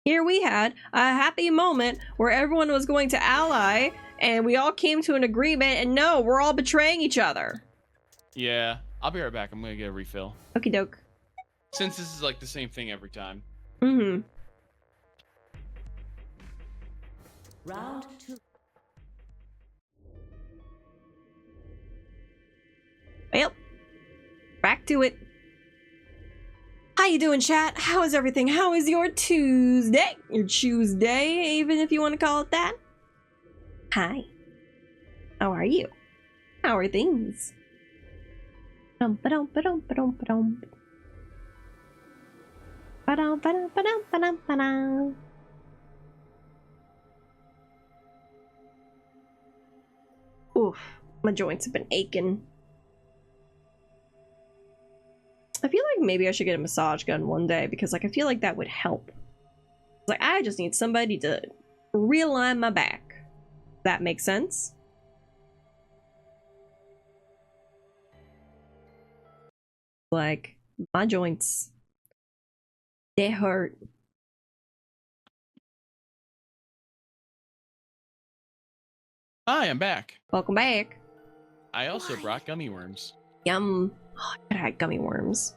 Here we had a happy moment where everyone was going to ally, and we all came to an agreement, and no, we're all betraying each other. Yeah, I'll be right back. I'm gonna get a refill. Okie doke. Since this is like the same thing every time. Mm-hmm. Round 2. Well, back to it. How you doing, chat? How is everything? How is your Tuesday? Your Tuesday, even if you want to call it that. Hi. How are you? How are things? Ba-dum, ba-dum, ba-dum, ba-dum, ba-dum. Ba-dum, ba-dum, ba-dum, ba-dum, ba-dum. Oof, my joints have been aching. I feel like maybe I should get a massage gun one day because like I feel like that would help. Like I just need somebody to realign my back. That makes sense. Like my joints, they hurt. Hi, I'm back. Welcome back. I also brought gummy worms. Yum. Oh, I could have had gummy worms.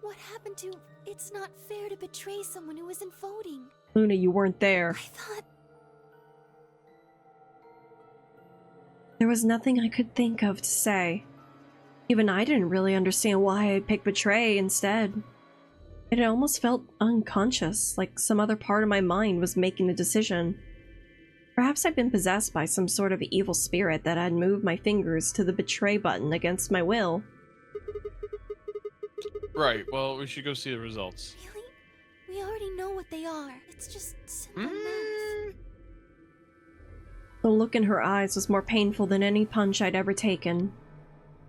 What happened to... It's not fair to betray someone who isn't voting. Luna, you weren't there. I thought... There was nothing I could think of to say. Even I didn't really understand why I picked betray instead. It had almost felt unconscious, like some other part of my mind was making the decision. Perhaps I'd been possessed by some sort of evil spirit that had moved my fingers to the betray button against my will. Right, well, we should go see the results. Really? We already know what they are. It's just simple math. The look in her eyes was more painful than any punch I'd ever taken.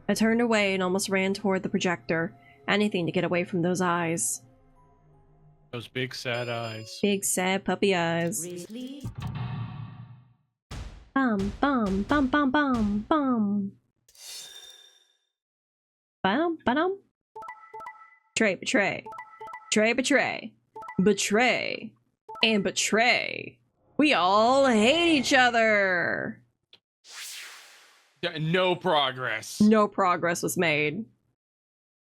I turned away and almost ran toward the projector, anything to get away from those eyes. Those big sad eyes. Big sad puppy eyes. Please. Bum, bum, bum, bum, bum, bum. Bum, ba-dum. Betray, betray. Betray, betray. Betray. And betray. We all hate each other. No progress. No progress was made.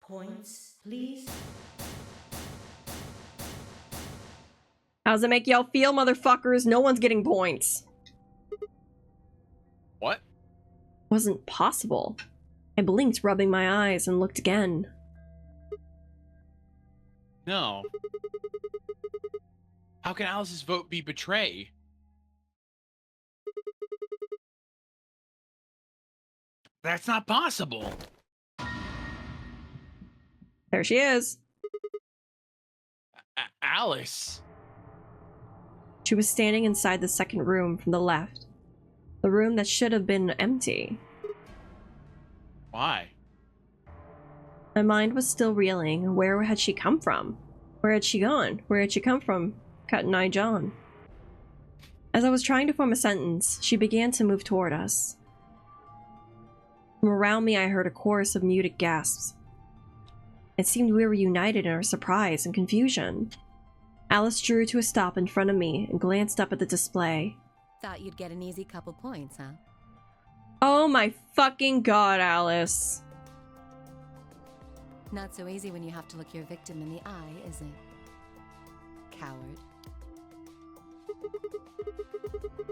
Points, please. How's it make y'all feel, motherfuckers? No one's getting points. What? Wasn't possible. I blinked, rubbing my eyes, and looked again. No. How can Alice's vote be betray? That's not possible. There she is. Alice. She was standing inside the second room from the left. The room that should have been empty. Why? My mind was still reeling. Where had she come from? Where had she gone? Where had she come from? Cotton Eye John. As I was trying to form a sentence, she began to move toward us. From around me, I heard a chorus of muted gasps. It seemed we were united in our surprise and confusion. Alice drew to a stop in front of me and glanced up at the display. Thought you'd get an easy couple points, huh? Oh my fucking god, Alice. Not so easy when you have to look your victim in the eye, is it? Coward.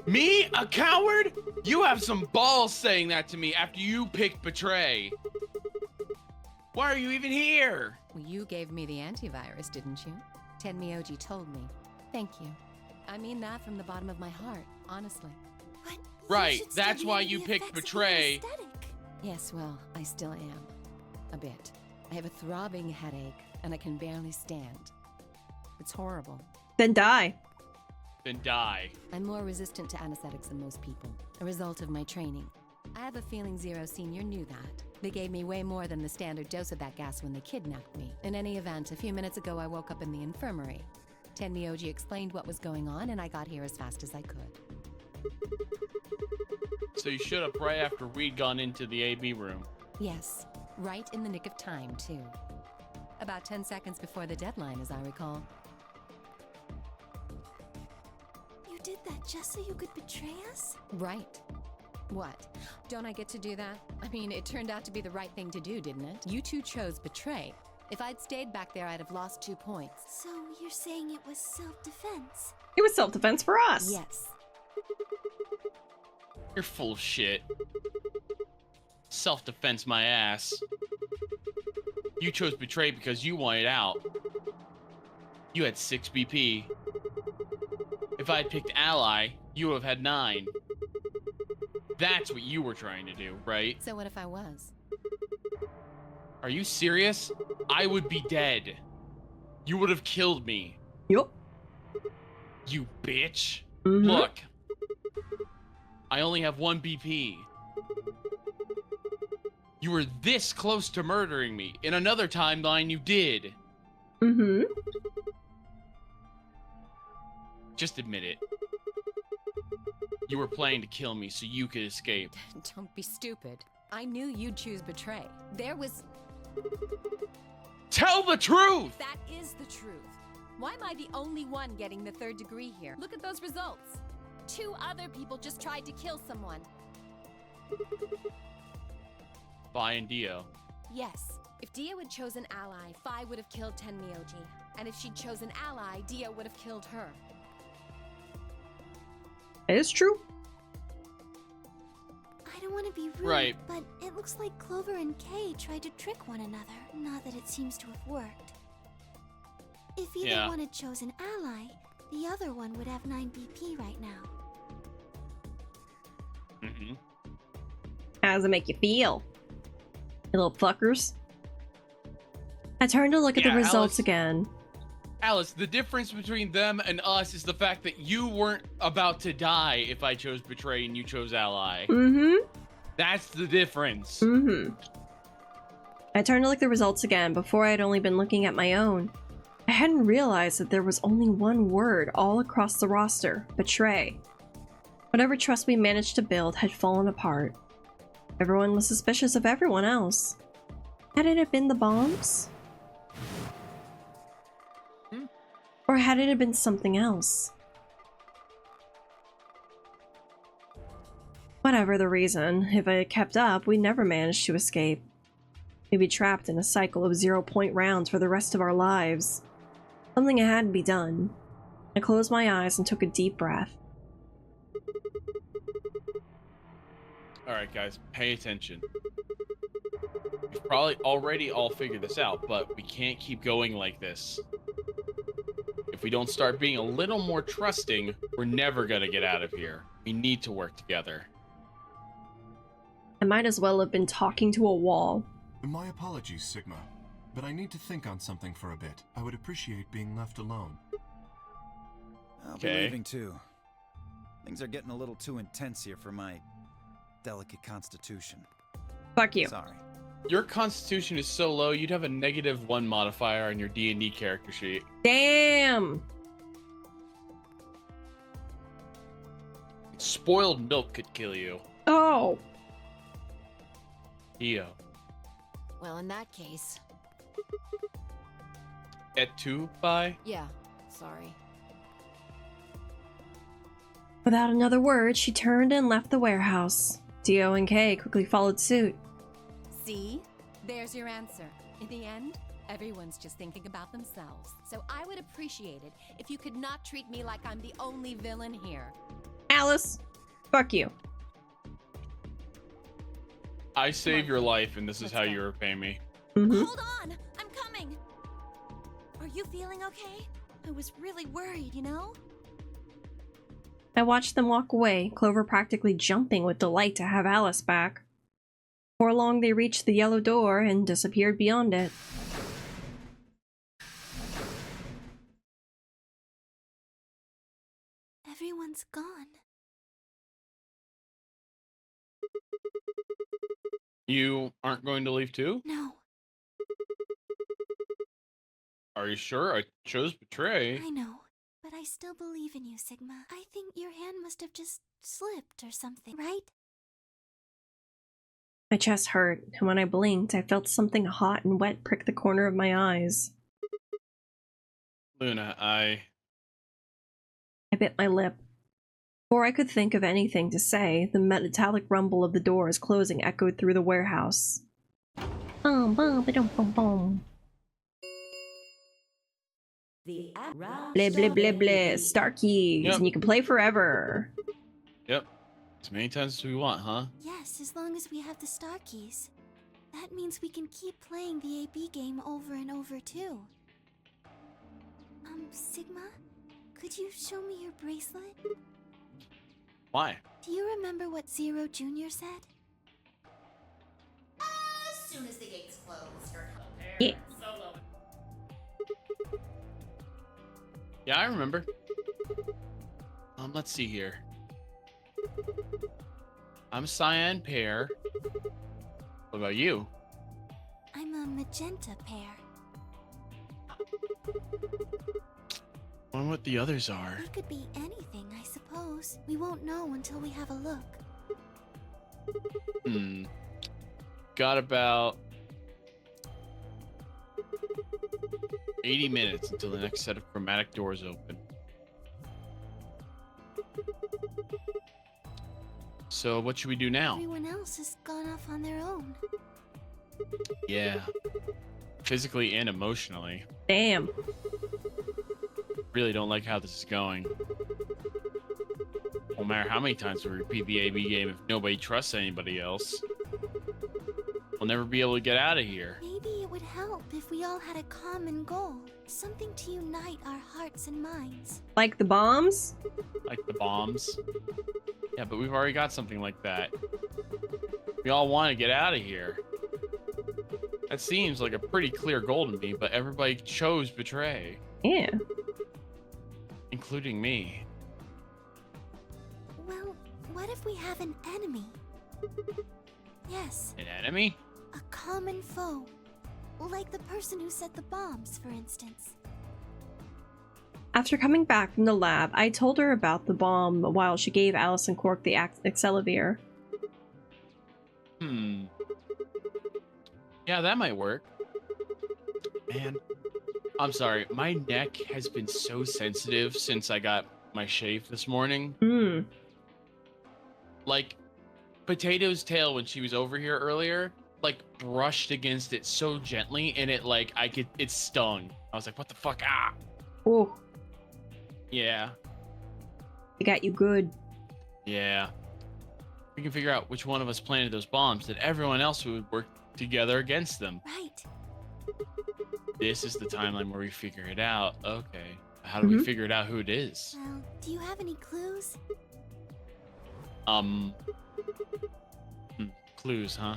Me? A coward? You have some balls saying that to me after you picked betray. Why are you even here? Well, you gave me the antivirus, didn't you? Tenmyoji told me. Thank you. I mean that from the bottom of my heart, honestly. But you Right, should that's study why the you picked effects of betray. anesthetic. Yes, well, I still am. A bit. I have a throbbing headache, and I can barely stand. It's horrible. Then die. Then die. I'm more resistant to anesthetics than most people, a result of my training. I have a feeling Zero Senior knew that. They gave me way more than the standard dose of that gas when they kidnapped me. In any event, a few minutes ago I woke up in the infirmary. Tenmyoji explained what was going on, and I got here as fast as I could. So you showed up right after we'd gone into the AB room. Yes, right in the nick of time, too. About 10 seconds before the deadline, as I recall. did that just so you could betray us? Right. What? Don't I get to do that? I mean, it turned out to be the right thing to do, didn't it? You two chose betray. If I'd stayed back there, I'd have lost 2 points. So you're saying it was self-defense? It was self-defense for us. Yes. You're full of shit. Self-defense my ass. You chose betray because you wanted out. You had 6 BP. If I had picked ally, you would have had 9. That's what you were trying to do, right? So what if I was? Are you serious? I would be dead. You would have killed me. Yup. You bitch. Mhm. Look. I only have 1 BP. You were this close to murdering me. In another timeline, you did. Mm-hmm. Just admit it. You were planning to kill me so you could escape. Don't be stupid. I knew you'd choose betray. There was... Tell the truth! That is the truth. Why am I the only one getting the 3rd degree here? Look at those results. 2 other people just tried to kill someone. Fi and Dio. Yes. If Dio had chosen ally, Fi would have killed Tenmyoji. And if she'd chosen ally, Dio would have killed her. It is true. I don't want to be rude, Right. but it looks like Clover and Kay tried to trick one another. Not that it seems to have worked. If either one had chosen ally, the other one would have 9 BP right now. Mm-hmm. How does it make you feel? You little fuckers. I turned to look at the Yeah, results Alice. again. Alice, the difference between them and us is the fact that you weren't about to die if I chose betray and you chose ally. Mm-hmm. That's the difference. Mm-hmm. I turned to look at the results again before I had only been looking at my own. I hadn't realized that there was only one word all across the roster, betray. Whatever trust we managed to build had fallen apart. Everyone was suspicious of everyone else. Had it have been the bombs? Or had it have been something else? Whatever the reason, if it had kept up, we'd never manage to escape. We'd be trapped in a cycle of 0-point rounds for the rest of our lives. Something had to be done. I closed my eyes and took a deep breath. Alright guys, pay attention. We've probably already all figured this out, but we can't keep going like this. If we don't start being a little more trusting, we're never gonna get out of here. We need to work together. I might as well have been talking to a wall. My apologies, Sigma, but I need to think on something for a bit. I would appreciate being left alone. I'll be Okay. leaving too. Things are getting a little too intense here for my delicate constitution. Fuck you. Sorry. Your constitution is so low, you'd have a -1 modifier on your D&D character sheet. Damn! Spoiled milk could kill you. Oh! Dio. Well, in that case... Et tu, Fi? Yeah, sorry. Without another word, she turned and left the warehouse. Dio and Kay quickly followed suit. See? There's your answer. In the end, everyone's just thinking about themselves. So I would appreciate it if you could not treat me like I'm the only villain here. Alice! Fuck you. I saved your life, and this is Let's how go. you repay me. Mhm. Hold on! I'm coming! Are you feeling okay? I was really worried, you know? I watched them walk away, Clover practically jumping with delight to have Alice back. Before long, they reached the yellow door and disappeared beyond it. Everyone's gone. You aren't going to leave too? No, Are you sure? I chose betray. I know. But I still believe in you, Sigma. I think your hand must have just slipped or something, right? My chest hurt, and when I blinked, I felt something hot and wet prick the corner of my eyes. Luna, I bit my lip. Before I could think of anything to say, the metallic rumble of the doors closing echoed through the warehouse. Boom, boom, ba-dum, boom, boom. The round Blah, blah, blah, started. blah. Star keys, Yep. and you can play forever. Yep. As many times as we want, huh? Yes, as long as we have the star keys. That means we can keep playing the AB game over and over, too. Sigma? Could you show me your bracelet? Why? Do you remember what Zero Jr. said? As soon as the gates close, Yeah. Yeah, I remember. Let's see here. I'm a cyan pair. What about you? I'm a magenta pair. I wonder what the others are. We could be anything, I suppose. We won't know until we have a look. Got about 80 minutes until the next set of chromatic doors open. So what should we do now? Everyone else has gone off on their own. Yeah. Physically and emotionally. Damn. Really don't like how this is going. No matter how many times we repeat the AB game, if nobody trusts anybody else, we'll never be able to get out of here. Maybe it would help if we all had a common goal. Something to unite our hearts and minds. Like the bombs? Like the bombs. Yeah, but we've already got something like that. We all want to get out of here. That seems like a pretty clear goal to me, but everybody chose betray. Yeah. Including me. Well, what if we have an enemy? Yes, An enemy? a common foe. Like the person who set the bombs, for instance. After coming back from the lab, I told her about the bomb while she gave Alice and Quark the Accelavir. Yeah, that might work. Man, I'm sorry. My neck has been so sensitive since I got my shave this morning. Like, Potato's tail when she was over here earlier, like, brushed against it so gently, and it stung. I was like, what the fuck? Ah! Oh, Yeah. I got you good. Yeah. We can figure out which one of us planted those bombs, that everyone else would work together against them. Right. This is the timeline where we figure it out. Okay. How do we figure it out who it is? Well, do you have any clues? Clues, huh?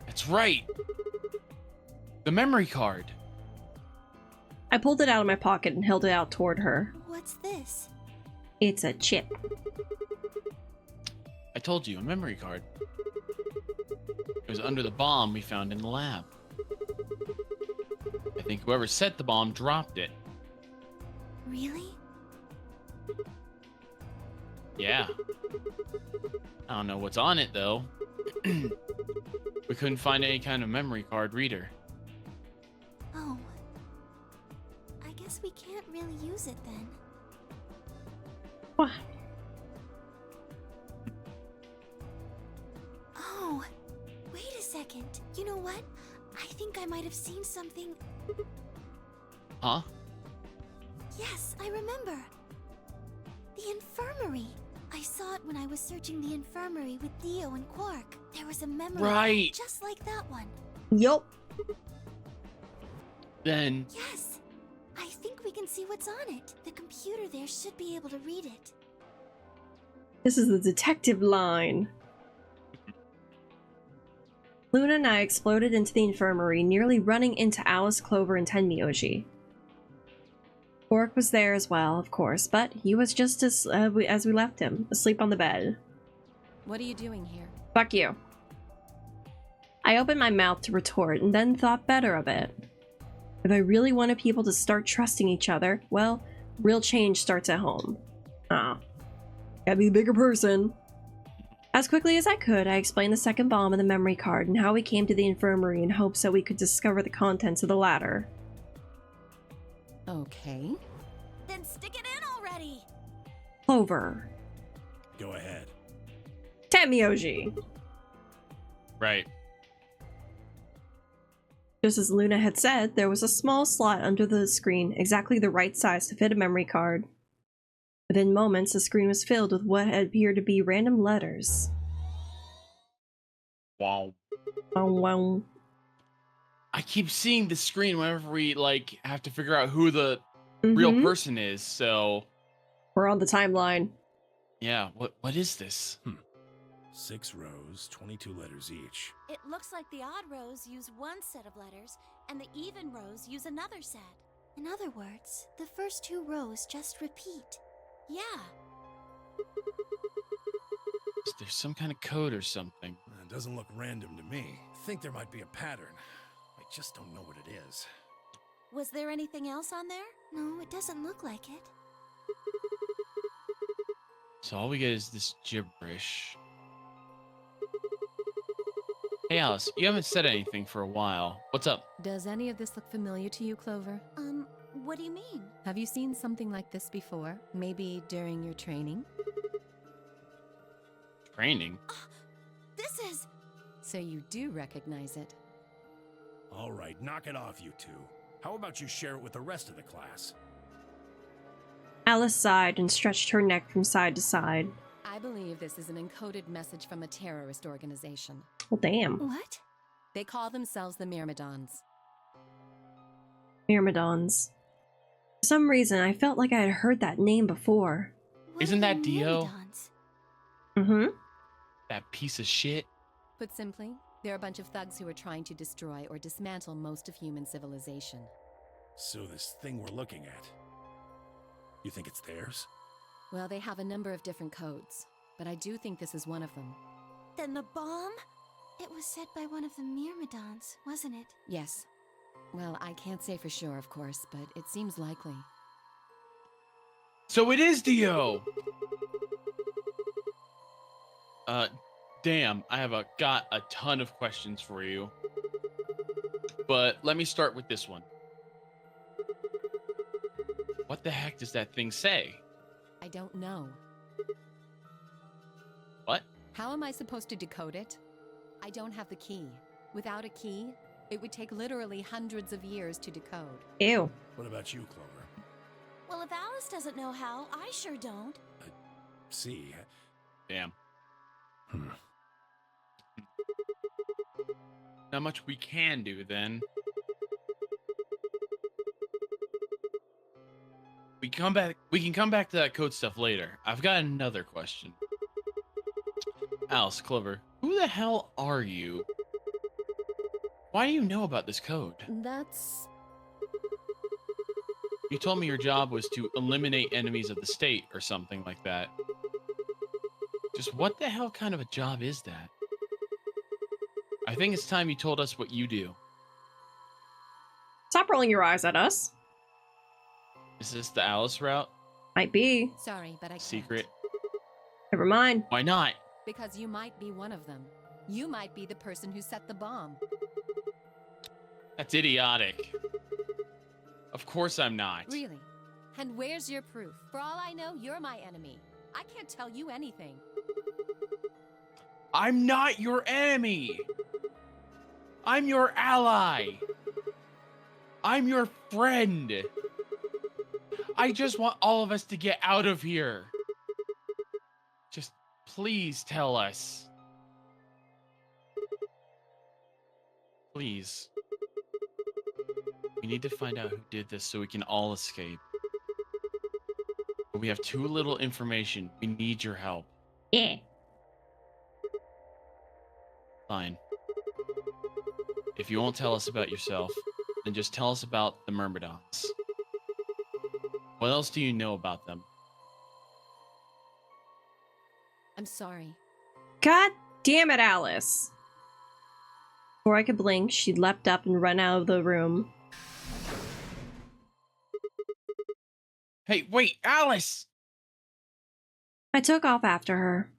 That's right. The memory card. I pulled it out of my pocket and held it out toward her. What's this? It's a chip. I told you, a memory card. It was under the bomb we found in the lab. I think whoever set the bomb dropped it. Really? Yeah. I don't know what's on it, though. We couldn't find any kind of memory card reader. Oh. I guess we can't really use it then. What? Oh, wait a second. You know what? I think I might have seen something. Huh? Yes, I remember. The infirmary. I saw it when I was searching the infirmary with Theo and Quark. There was a memory Right. just like that one. Yup. Then, Yes. I think we can see what's on it. The computer there should be able to read it. This is the detective line. Luna and I exploded into the infirmary, nearly running into Alice, Clover, and Tenmyoji. Quark was there as well, of course, but he was just as we left him, asleep on the bed. What are you doing here? Fuck you. I opened my mouth to retort and then thought better of it. If I really wanted people to start trusting each other, well, real change starts at home. Gotta be the bigger person. As quickly as I could, I explained the second bomb and the memory card and how we came to the infirmary in hopes that we could discover the contents of the latter. Okay. Then stick it in already! Clover. Go ahead. Tamioji. Right. Just as Luna had said, there was a small slot under the screen, exactly the right size to fit a memory card. Within moments, the screen was filled with what appeared to be random letters. Wow. Wow. I keep seeing the screen whenever we like have to figure out who the real person is. So We're on the timeline. yeah, what is this? 6 rows, 22 letters each. It looks like the odd rows use one set of letters, and the even rows use another set. In other words, the first 2 rows just repeat. Yeah. Is there some kind of code or something? It doesn't look random to me. Think there might be a pattern. I just don't know what it is. Was there anything else on there? No, it doesn't look like it. So all we get is this gibberish. Hey Alice, you haven't said anything for a while. What's up? Does any of this look familiar to you, Clover? What do you mean? Have you seen something like this before? Maybe during your training? Training? This is... So you do recognize it. All right, knock it off, you two. How about you share it with the rest of the class? Alice sighed and stretched her neck from side to side. I believe this is an encoded message from a terrorist organization. Well, damn. What? They call themselves the Myrmidons. Myrmidons. For some reason, I felt like I had heard that name before. What Isn't are that the Dio? Myrmidons? Mm-hmm. That piece of shit? Put simply, they're a bunch of thugs who are trying to destroy or dismantle most of human civilization. So this thing we're looking at, you think it's theirs? Well, they have a number of different codes, but I do think this is one of them. Then the bomb? It was set by one of the Myrmidons, wasn't it? Yes. Well, I can't say for sure, of course, but it seems likely. So it is Dio! Damn, I have got a ton of questions for you. But let me start with this one. What the heck does that thing say? I don't know. What? How am I supposed to decode it? I don't have the key. Without a key, it would take literally hundreds of years to decode. Ew. What about you, Clover? Well, if Alice doesn't know how, I sure don't. See. Damn. Not much we can do then. We can come back to that code stuff later. I've got another question. Alice, Clover, who the hell are you? Why do you know about this code? That's... You told me your job was to eliminate enemies of the state or something like that. Just what the hell kind of a job is that? I think it's time you told us what you do. Stop rolling your eyes at us. Is this the Alice route? Might be. Sorry, but I can't. Secret? Never mind. Why not? Because you might be one of them. You might be the person who set the bomb. That's idiotic. Of course I'm not. Really? And where's your proof? For all I know, you're my enemy. I can't tell you anything. I'm not your enemy. I'm your ally. I'm your friend. I just want all of us to get out of here. Just please tell us. Please. We need to find out who did this so we can all escape. But we have too little information. We need your help. Yeah. Fine. If you won't tell us about yourself, then just tell us about the Myrmidons. What else do you know about them? I'm sorry. God damn it, Alice. Before I could blink, she leapt up and ran out of the room. Hey, wait, Alice! I took off after her.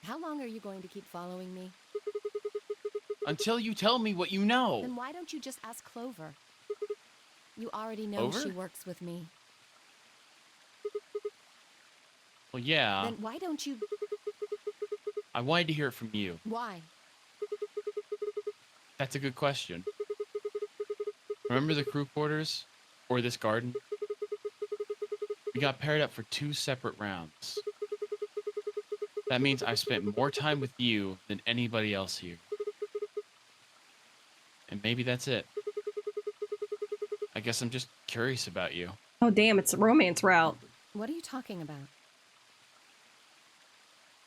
How long are you going to keep following me? until you tell me what you know. Then why don't you just ask Clover? You already know Clover? she works with me. Well, yeah. Then why don't you... I wanted to hear it from you. Why? That's a good question. Remember the crew quarters? Or this garden? We got paired up for 2 separate rounds. That means I've spent more time with you than anybody else here. And maybe that's it. I guess I'm just curious about you. Oh damn, it's a romance route. What are you talking about?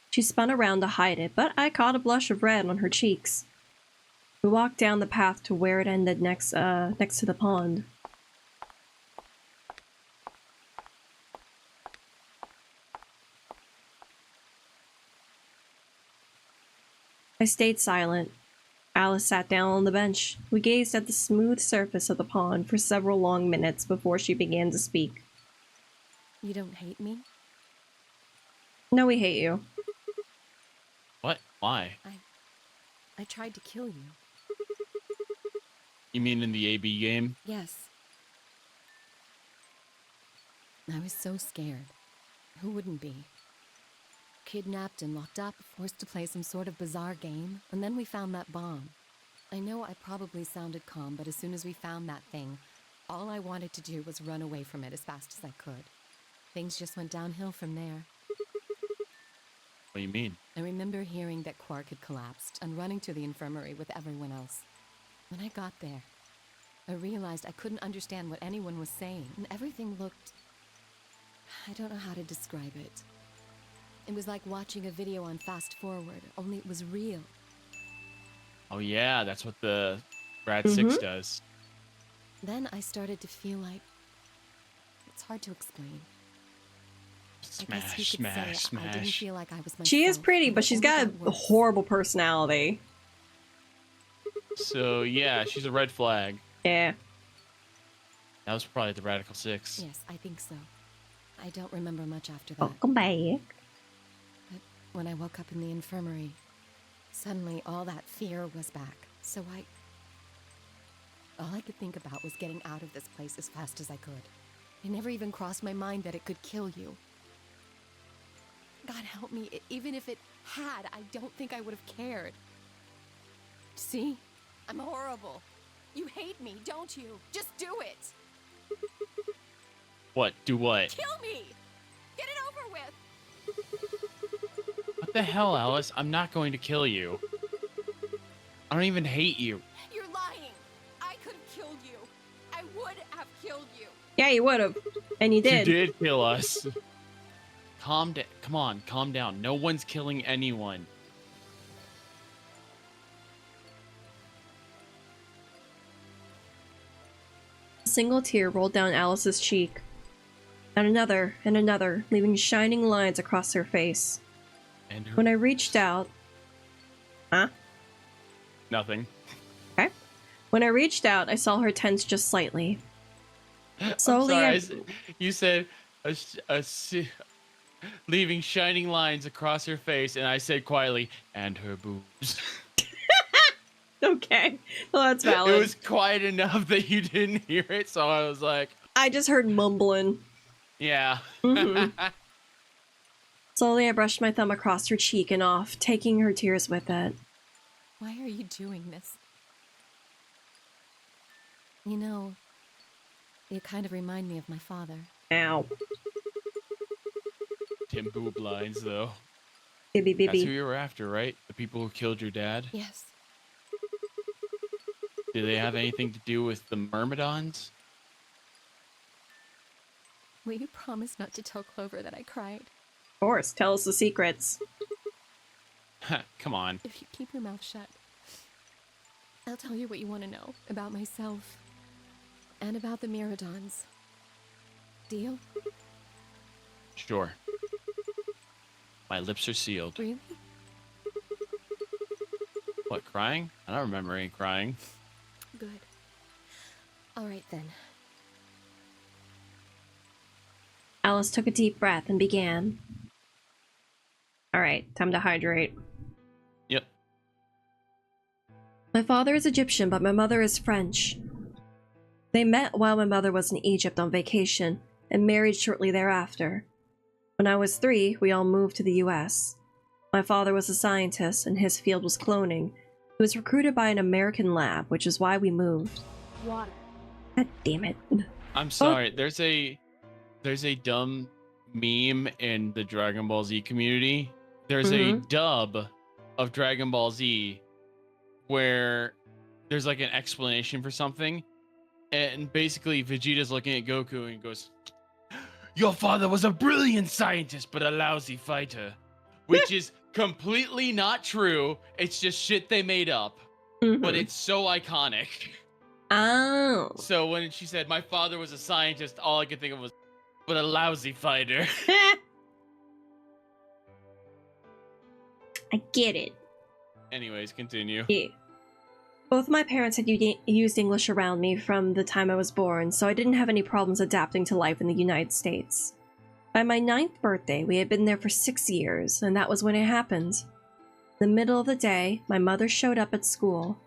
She spun around to hide it, but I caught a blush of red on her cheeks. We walked down the path to where it ended next to the pond. I stayed silent. Alice sat down on the bench. We gazed at the smooth surface of the pond for several long minutes before she began to speak. You don't hate me? No, we hate you. What? Why? I tried to kill you. You mean in the AB game? Yes. I was so scared. Who wouldn't be? Kidnapped and locked up, forced to play some sort of bizarre game, and then we found that bomb. I know I probably sounded calm, but as soon as we found that thing, all I wanted to do was run away from it as fast as I could. Things just went downhill from there. What do you mean? I remember hearing that Quark had collapsed and running to the infirmary with everyone else. When I got there, I realized I couldn't understand what anyone was saying, and everything looked... I don't know how to describe it. It was like watching a video on fast forward, only it was real. Oh yeah, that's what the Brad 6 does. Then I started to feel like... It's hard to explain. I guess you could say I didn't feel like I was myself. She is pretty, but she's got a horrible personality. So yeah, she's a red flag. Yeah. That was probably the Radical 6. Yes, I think so. I don't remember much after that. Welcome back. But when I woke up in the infirmary, suddenly all that fear was back. So all I could think about was getting out of this place as fast as I could. It never even crossed my mind that it could kill you. God help me, even if it had, I don't think I would have cared. See? I'm horrible. You hate me, don't you? Just do it! What? Do what? Kill me! Get it over with! What the hell, Alice? I'm not going to kill you. I don't even hate you. You're lying! I could have killed you. I would have killed you. Yeah, you would have. And you did. You did kill us. Calm down. Come on, calm down. No one's killing anyone. A single tear rolled down Alice's cheek. And another, leaving shining lines across her face. And when I reached out... Huh? Nothing. Okay. When I reached out, I saw her tense just slightly. Slowly, I'm sorry, you said leaving shining lines across her face, and I said quietly, and her boobs. Okay. Well, that's valid. It was quiet enough that you didn't hear it, so I was like... I just heard mumbling. Yeah. Slowly, I brushed my thumb across her cheek and off, taking her tears with it. Why are you doing this? You know, you kind of remind me of my father. Ow. Tim boob lines, though. Bibby. That's who you were after, right? The people who killed your dad? Yes. Do they have anything to do with the Myrmidons? Will you promise not to tell Clover that I cried? Of course, tell us the secrets. Come on. If you keep your mouth shut, I'll tell you what you want to know about myself and about the Myrmidons. Deal? Sure. My lips are sealed. Really? What, crying? I don't remember any crying. Good. All right, then. Alice took a deep breath and began. Alright, time to hydrate. Yep. My father is Egyptian, but my mother is French. They met while my mother was in Egypt on vacation and married shortly thereafter. When I was 3, we all moved to the US. My father was a scientist, and his field was cloning. He was recruited by an American lab, which is why we moved. Water. God damn it. I'm sorry. There's a dumb meme in the Dragon Ball Z community. There's a dub of Dragon Ball Z where there's like an explanation for something, and basically Vegeta's looking at Goku and goes, "Your father was a brilliant scientist, but a lousy fighter," which is completely not true. It's just shit they made up, but it's so iconic. Oh. So when she said, "My father was a scientist," all I could think of was, "But a lousy fighter." I get it. Anyways, continue. Yeah. Both my parents had used English around me from the time I was born, so I didn't have any problems adapting to life in the United States. By my 9th birthday, we had been there for 6 years, and that was when it happened. In the middle of the day, my mother showed up at school.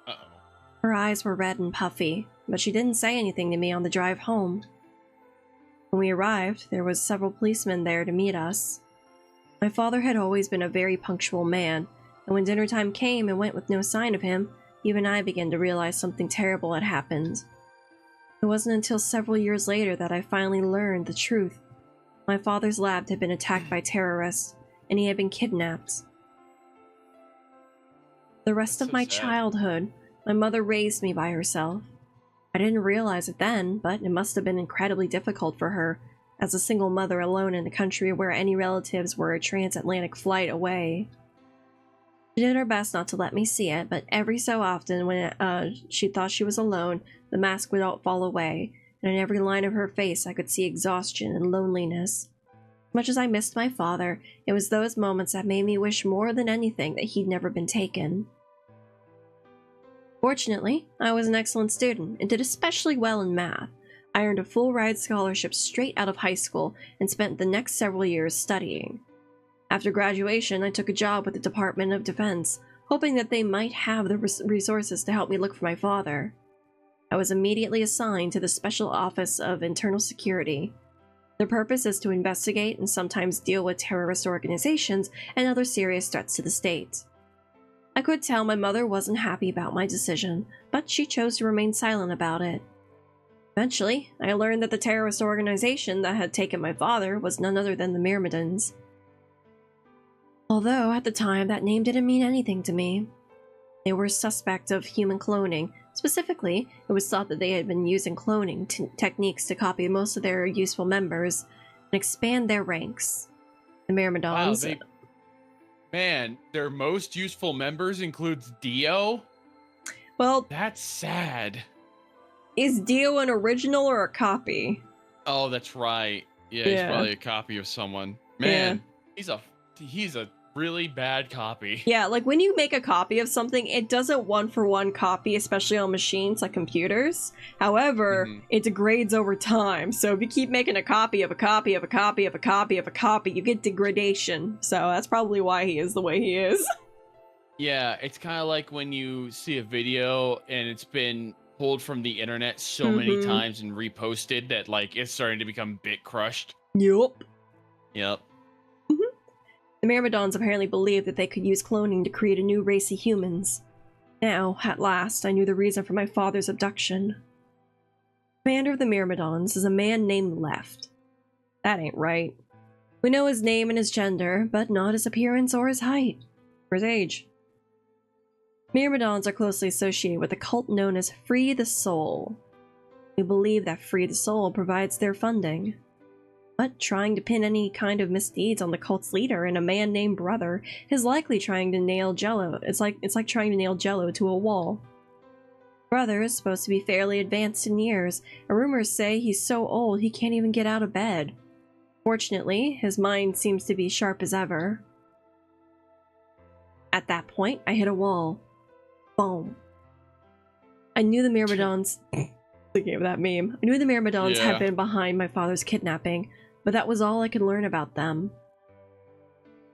Uh-oh. Her eyes were red and puffy, but she didn't say anything to me on the drive home. When we arrived, there was several policemen there to meet us. My father had always been a very punctual man, and when dinner time came and went with no sign of him, even I began to realize something terrible had happened. It wasn't until several years later that I finally learned the truth. My father's lab had been attacked by terrorists, and he had been kidnapped. The rest of my childhood, my mother raised me by herself. I didn't realize it then, but it must have been incredibly difficult for her, as a single mother alone in a country where any relatives were a transatlantic flight away. She did her best not to let me see it, but every so often when she thought she was alone, the mask would all fall away, and in every line of her face I could see exhaustion and loneliness. As much as I missed my father, it was those moments that made me wish more than anything that he'd never been taken. Fortunately, I was an excellent student and did especially well in math. I earned a full-ride scholarship straight out of high school and spent the next several years studying. After graduation, I took a job with the Department of Defense, hoping that they might have the resources to help me look for my father. I was immediately assigned to the Special Office of Internal Security. Their purpose is to investigate and sometimes deal with terrorist organizations and other serious threats to the state. I could tell my mother wasn't happy about my decision, but she chose to remain silent about it. Eventually, I learned that the terrorist organization that had taken my father was none other than the Myrmidons. Although, at the time, that name didn't mean anything to me. They were suspect of human cloning. Specifically, it was thought that they had been using cloning techniques to copy most of their useful members and expand their ranks. The Myrmidons... Wow, man, their most useful members includes Dio? Well... That's sad. Is Dio an original or a copy? Oh, that's right. Yeah, he's probably a copy of someone. Man, he's a really bad copy. Yeah, like when you make a copy of something, it doesn't one-for-one copy, especially on machines like computers. However, it degrades over time. So if you keep making a copy of a copy of a copy of a copy of a copy, you get degradation. So that's probably why he is the way he is. Yeah, it's kind of like when you see a video and it's been pulled from the internet so many times and reposted that like it's starting to become bit crushed. Yup. Yep. The Myrmidons apparently believed that they could use cloning to create a new race of humans. Now, at last, I knew the reason for my father's abduction. The commander of the Myrmidons is a man named Left. That ain't right. We know his name and his gender, but not his appearance or his height, or his age. Myrmidons are closely associated with a cult known as Free the Soul. We believe that Free the Soul provides their funding. But trying to pin any kind of misdeeds on the cult's leader and a man named Brother is likely trying to nail Jello. It's like trying to nail Jello to a wall. Brother is supposed to be fairly advanced in years, and rumors say he's so old he can't even get out of bed. Fortunately, his mind seems to be sharp as ever. At that point, I hit a wall. Boom. I knew the Myrmidons... Thinking of that meme. I knew the Myrmidons had been behind my father's kidnapping, but that was all I could learn about them.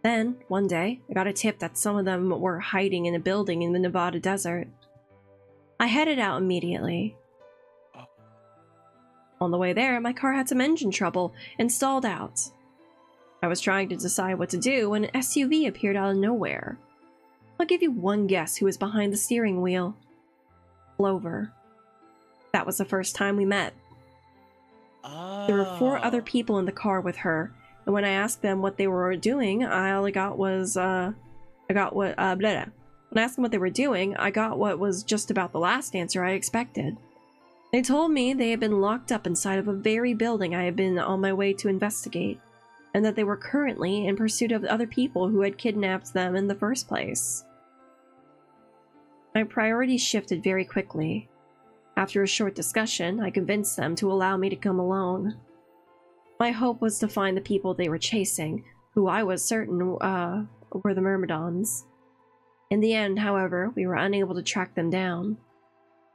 Then, one day, I got a tip that some of them were hiding in a building in the Nevada desert. I headed out immediately. On the way there, my car had some engine trouble and stalled out. I was trying to decide what to do when an SUV appeared out of nowhere. I'll give you one guess who was behind the steering wheel. Clover. That was the first time we met. There were 4 other people in the car with her, and when I asked them what they were doing, I only got was, When I asked them what they were doing, I got what was just about the last answer I expected. They told me they had been locked up inside of a very building I had been on my way to investigate, and that they were currently in pursuit of other people who had kidnapped them in the first place. My priorities shifted very quickly. After a short discussion, I convinced them to allow me to come alone. My hope was to find the people they were chasing, who I was certain were the Myrmidons. In the end, however, we were unable to track them down.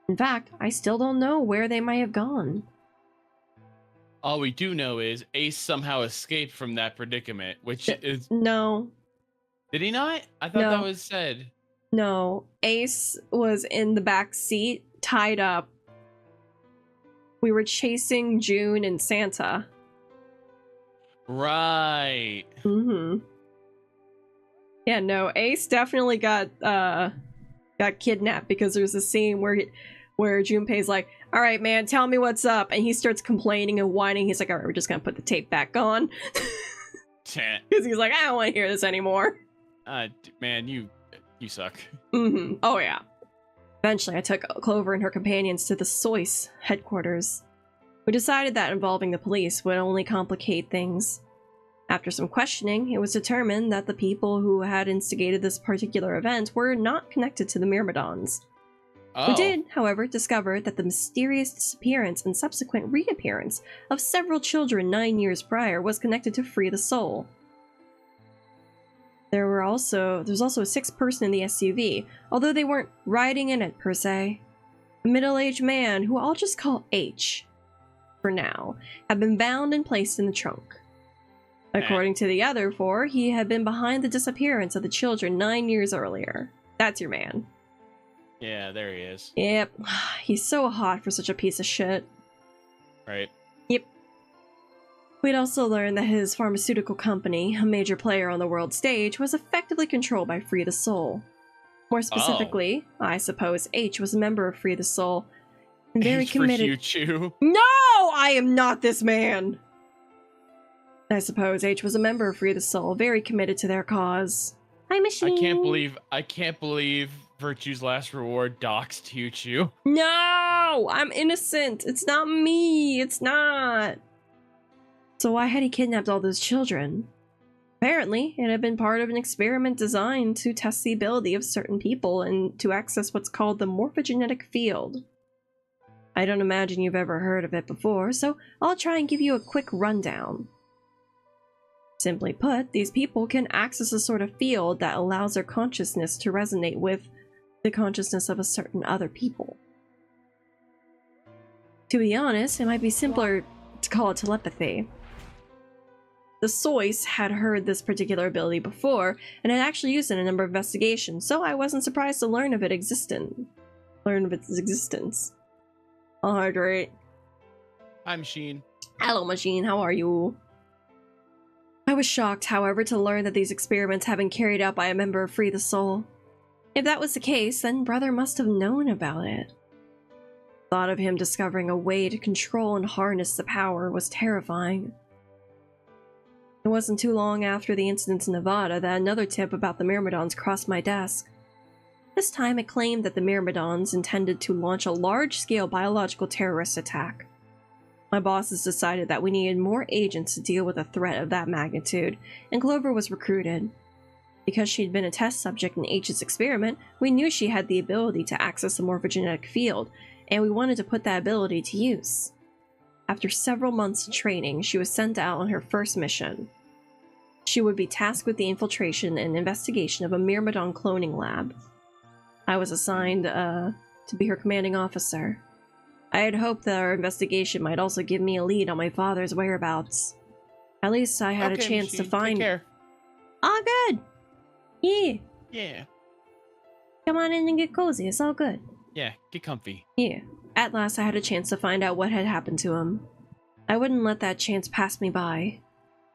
In fact, I still don't know where they might have gone. All we do know is Ace somehow escaped from that predicament, which is... No. Did he not? I thought that was said. No. Ace was in the back seat, tied up. We were chasing June and Santa. Right. Mm-hmm. Yeah, no, Ace definitely got kidnapped because there's a scene where Junpei's like, all right, man, tell me what's up. And he starts complaining and whining. He's like, all right, we're just going to put the tape back on. Because he's like, I don't want to hear this anymore. Man, you suck. Mm-hmm. Oh, yeah. Eventually, I took Clover and her companions to the Soyce headquarters. We decided that involving the police would only complicate things. After some questioning, it was determined that the people who had instigated this particular event were not connected to the Myrmidons. Oh. We did, however, discover that the mysterious disappearance and subsequent reappearance of several children 9 years prior was connected to Free the Soul. There's also a 6th person in the SUV, although they weren't riding in it per se. A middle-aged man, who I'll just call H, for now, had been bound and placed in the trunk. According to the other 4, he had been behind the disappearance of the children 9 years earlier. That's your man. Yeah, there he is. Yep. He's so hot for such a piece of shit. Right. Yep. We'd also learned that his pharmaceutical company, a major player on the world stage, was effectively controlled by Free the Soul. More specifically, I suppose H was a member of Free the Soul. And very H committed. For Chu. No! I am not this man! I suppose H was a member of Free the Soul, very committed to their cause. Hi, Machine! I can't believe Virtue's Last Reward doxed Chu. No! I'm innocent! It's not me! It's not! So why had he kidnapped all those children? Apparently, it had been part of an experiment designed to test the ability of certain people and to access what's called the morphogenetic field. I don't imagine you've ever heard of it before, so I'll try and give you a quick rundown. Simply put, these people can access a sort of field that allows their consciousness to resonate with the consciousness of a certain other people. To be honest, it might be simpler to call it telepathy. The Soyce had heard this particular ability before, and had actually used it in a number of investigations, so I wasn't surprised to learn of its existence. I'll hydrate. Hi, Machine. Hello, Machine, how are you? I was shocked, however, to learn that these experiments had been carried out by a member of Free the Soul. If that was the case, then Brother must have known about it. Thought of him discovering a way to control and harness the power was terrifying. It wasn't too long after the incidents in Nevada that another tip about the Myrmidons crossed my desk. This time it claimed that the Myrmidons intended to launch a large-scale biological terrorist attack. My bosses decided that we needed more agents to deal with a threat of that magnitude, and Clover was recruited. Because she'd been a test subject in H's experiment, we knew she had the ability to access the morphogenetic field, and we wanted to put that ability to use. After several months of training, she was sent out on her first mission. She would be tasked with the infiltration and investigation of a Myrmidon cloning lab. I was assigned to be her commanding officer. I had hoped that our investigation might also give me a lead on my father's whereabouts. At least I had a chance to find... Take care. All good. Yeah. Yeah. Come on in and get cozy. It's all good. Yeah, get comfy. Yeah. At last, I had a chance to find out what had happened to him. I wouldn't let that chance pass me by.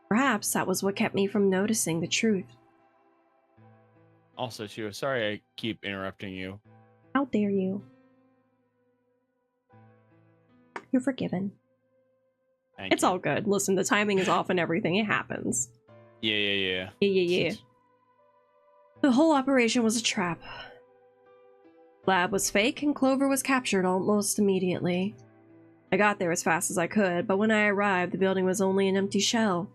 Perhaps that was what kept me from noticing the truth. Also, too, sorry I keep interrupting you. How dare you? You're forgiven. It's all good. Listen, the timing is off and everything. It happens. Yeah. Yeah. The whole operation was a trap. Lab was fake and Clover was captured almost immediately. I got there as fast as I could, but when I arrived, the building was only an empty shell.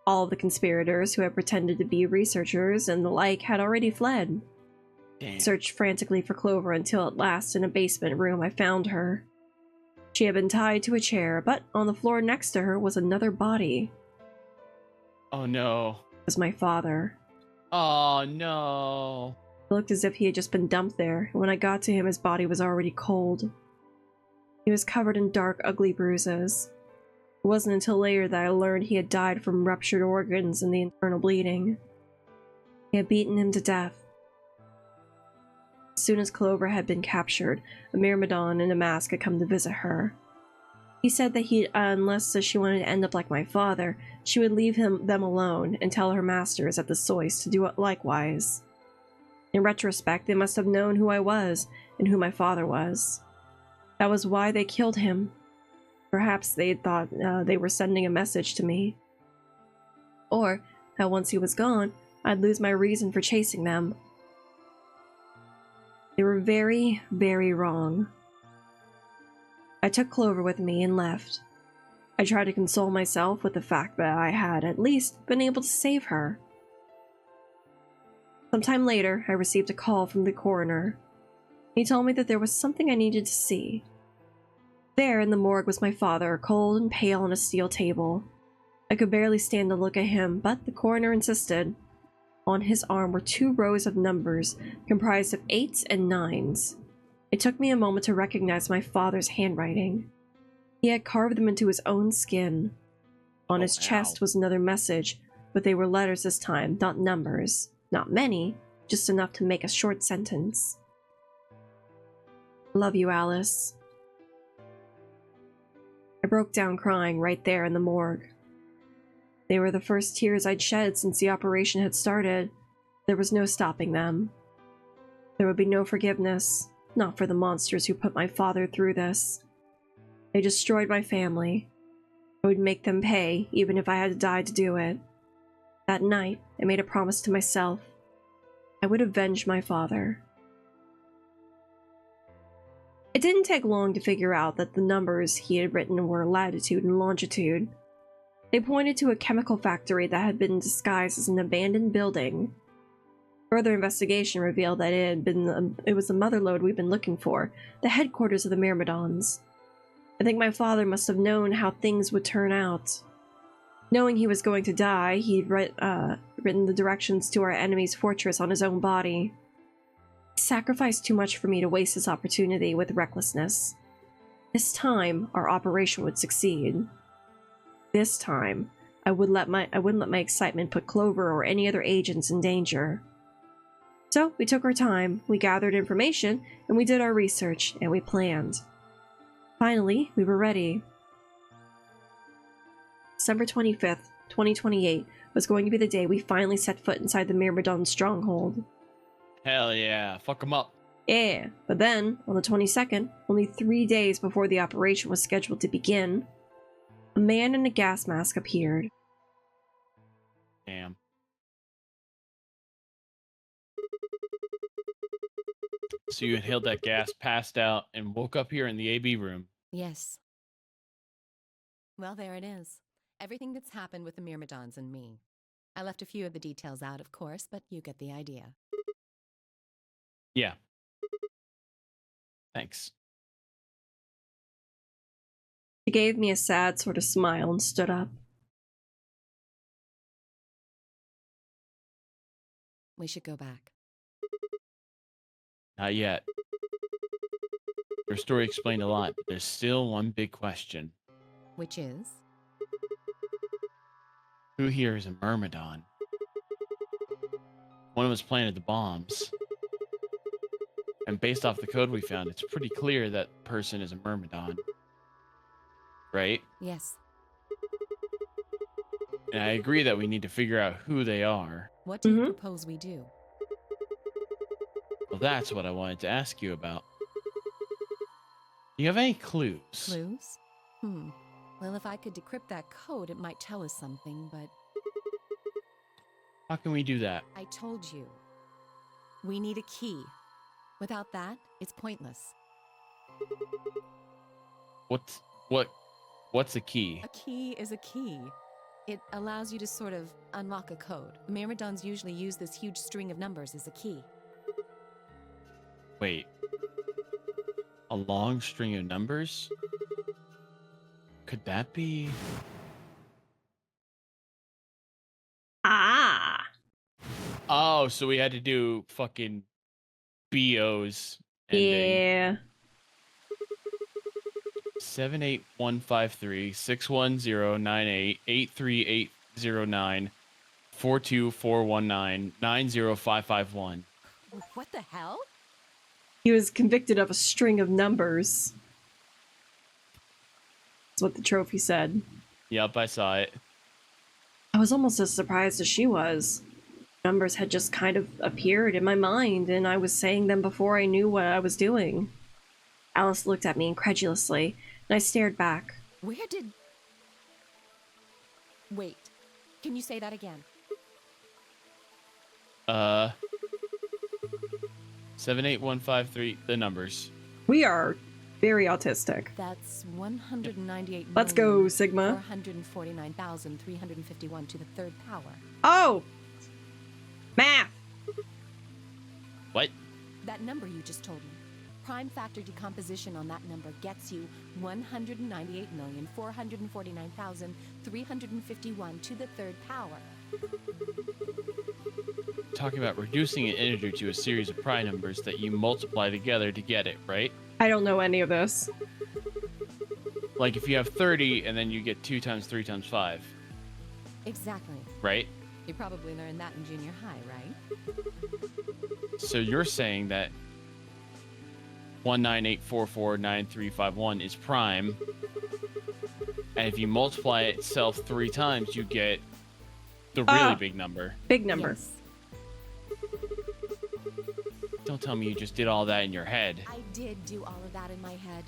All of the conspirators who had pretended to be researchers and the like had already fled. Damn. I searched frantically for Clover until at last in a basement room I found her. She had been tied to a chair, but on the floor next to her was another body. Oh no. It was my father. Oh no. It looked as if he had just been dumped there, and when I got to him, his body was already cold. He was covered in dark, ugly bruises. It wasn't until later that I learned he had died from ruptured organs and the internal bleeding. He had beaten him to death. As soon as Clover had been captured, a Myrmidon in a mask had come to visit her. He said that unless she wanted to end up like my father, she would leave them alone and tell her masters at the Sois to do it likewise. In retrospect, they must have known who I was and who my father was. That was why they killed him. Perhaps they thought they were sending a message to me. Or that once he was gone, I'd lose my reason for chasing them. They were very, very wrong. I took Clover with me and left. I tried to console myself with the fact that I had at least been able to save her. Sometime later, I received a call from the coroner. He told me that there was something I needed to see. There in the morgue was my father, cold and pale on a steel table. I could barely stand to look at him, but the coroner insisted. On his arm were 2 rows of numbers, comprised of 8s and 9s. It took me a moment to recognize my father's handwriting. He had carved them into his own skin. On his chest was another message, but they were letters this time, not numbers. Not many, just enough to make a short sentence. Love you, Alice. I broke down crying right there in the morgue. They were the first tears I'd shed since the operation had started. There was no stopping them. There would be no forgiveness, not for the monsters who put my father through this. They destroyed my family. I would make them pay, even if I had to die to do it. That night, I made a promise to myself. I would avenge my father. It didn't take long to figure out that the numbers he had written were latitude and longitude. They pointed to a chemical factory that had been disguised as an abandoned building. Further investigation revealed that it was the motherlode we'd been looking for, the headquarters of the Myrmidons. I think my father must have known how things would turn out. Knowing he was going to die, he'd written the directions to our enemy's fortress on his own body. He sacrificed too much for me to waste this opportunity with recklessness. This time, our operation would succeed. This time, I wouldn't let my excitement put Clover or any other agents in danger. So, we took our time, we gathered information, and we did our research, and we planned. Finally, we were ready. December 25th, 2028 was going to be the day we finally set foot inside the Myrmidon stronghold. Hell yeah, fuck them up. Yeah, but then, on the 22nd, only 3 days before the operation was scheduled to begin, a man in a gas mask appeared. Damn. So you inhaled that gas, passed out, and woke up here in the AB room. Yes. Well, there it is. Everything that's happened with the Myrmidons and me. I left a few of the details out, of course, but you get the idea. Yeah. Thanks. She gave me a sad sort of smile and stood up. We should go back. Not yet. Your story explained a lot, but there's still one big question. Which is? Who here is a Myrmidon? one of us planted the bombs. And based off the code we found, it's pretty clear that person is a Myrmidon. Right? Yes. And I agree that we need to figure out who they are. What do you propose we do? Well, that's what I wanted to ask you about. Do you have any clues? Clues? Well, if I could decrypt that code, it might tell us something, but... How can we do that? I told you. We need a key. Without that, it's pointless. What's a key? A key is a key. It allows you to sort of unlock a code. Myrmidons usually use this huge string of numbers as a key. Wait. A long string of numbers? Could that be... Ah. Oh, so we had to do fucking BO's ending. Yeah. 78153 61098 83809 42419 90551. What the hell? He was convicted of a string of numbers. That's what the trophy said. Yep, I saw it. I was almost as surprised as she was. Numbers had just kind of appeared in my mind, and I was saying them before I knew what I was doing. Alice looked at me incredulously, and I stared back. Where did... Wait. Can you say that again? 78153, the numbers. We are very autistic. That's 198. Let's go, Sigma. 449,351 to the third power. Oh! Math! What? That number you just told me. Prime factor decomposition on that number gets you 198,449,351 to the third power. Talking about reducing an integer to a series of prime numbers that you multiply together to get it, right? I don't know any of this. Like if you have 30 and then you get 2 times 3 times 5. Exactly. Right? You probably learned that in junior high, right? So you're saying that 198449351 is prime, and if you multiply itself 3 times, you get the really big number. Big number. Yes. Don't tell me you just did all that in your head. I did do all of that in my head.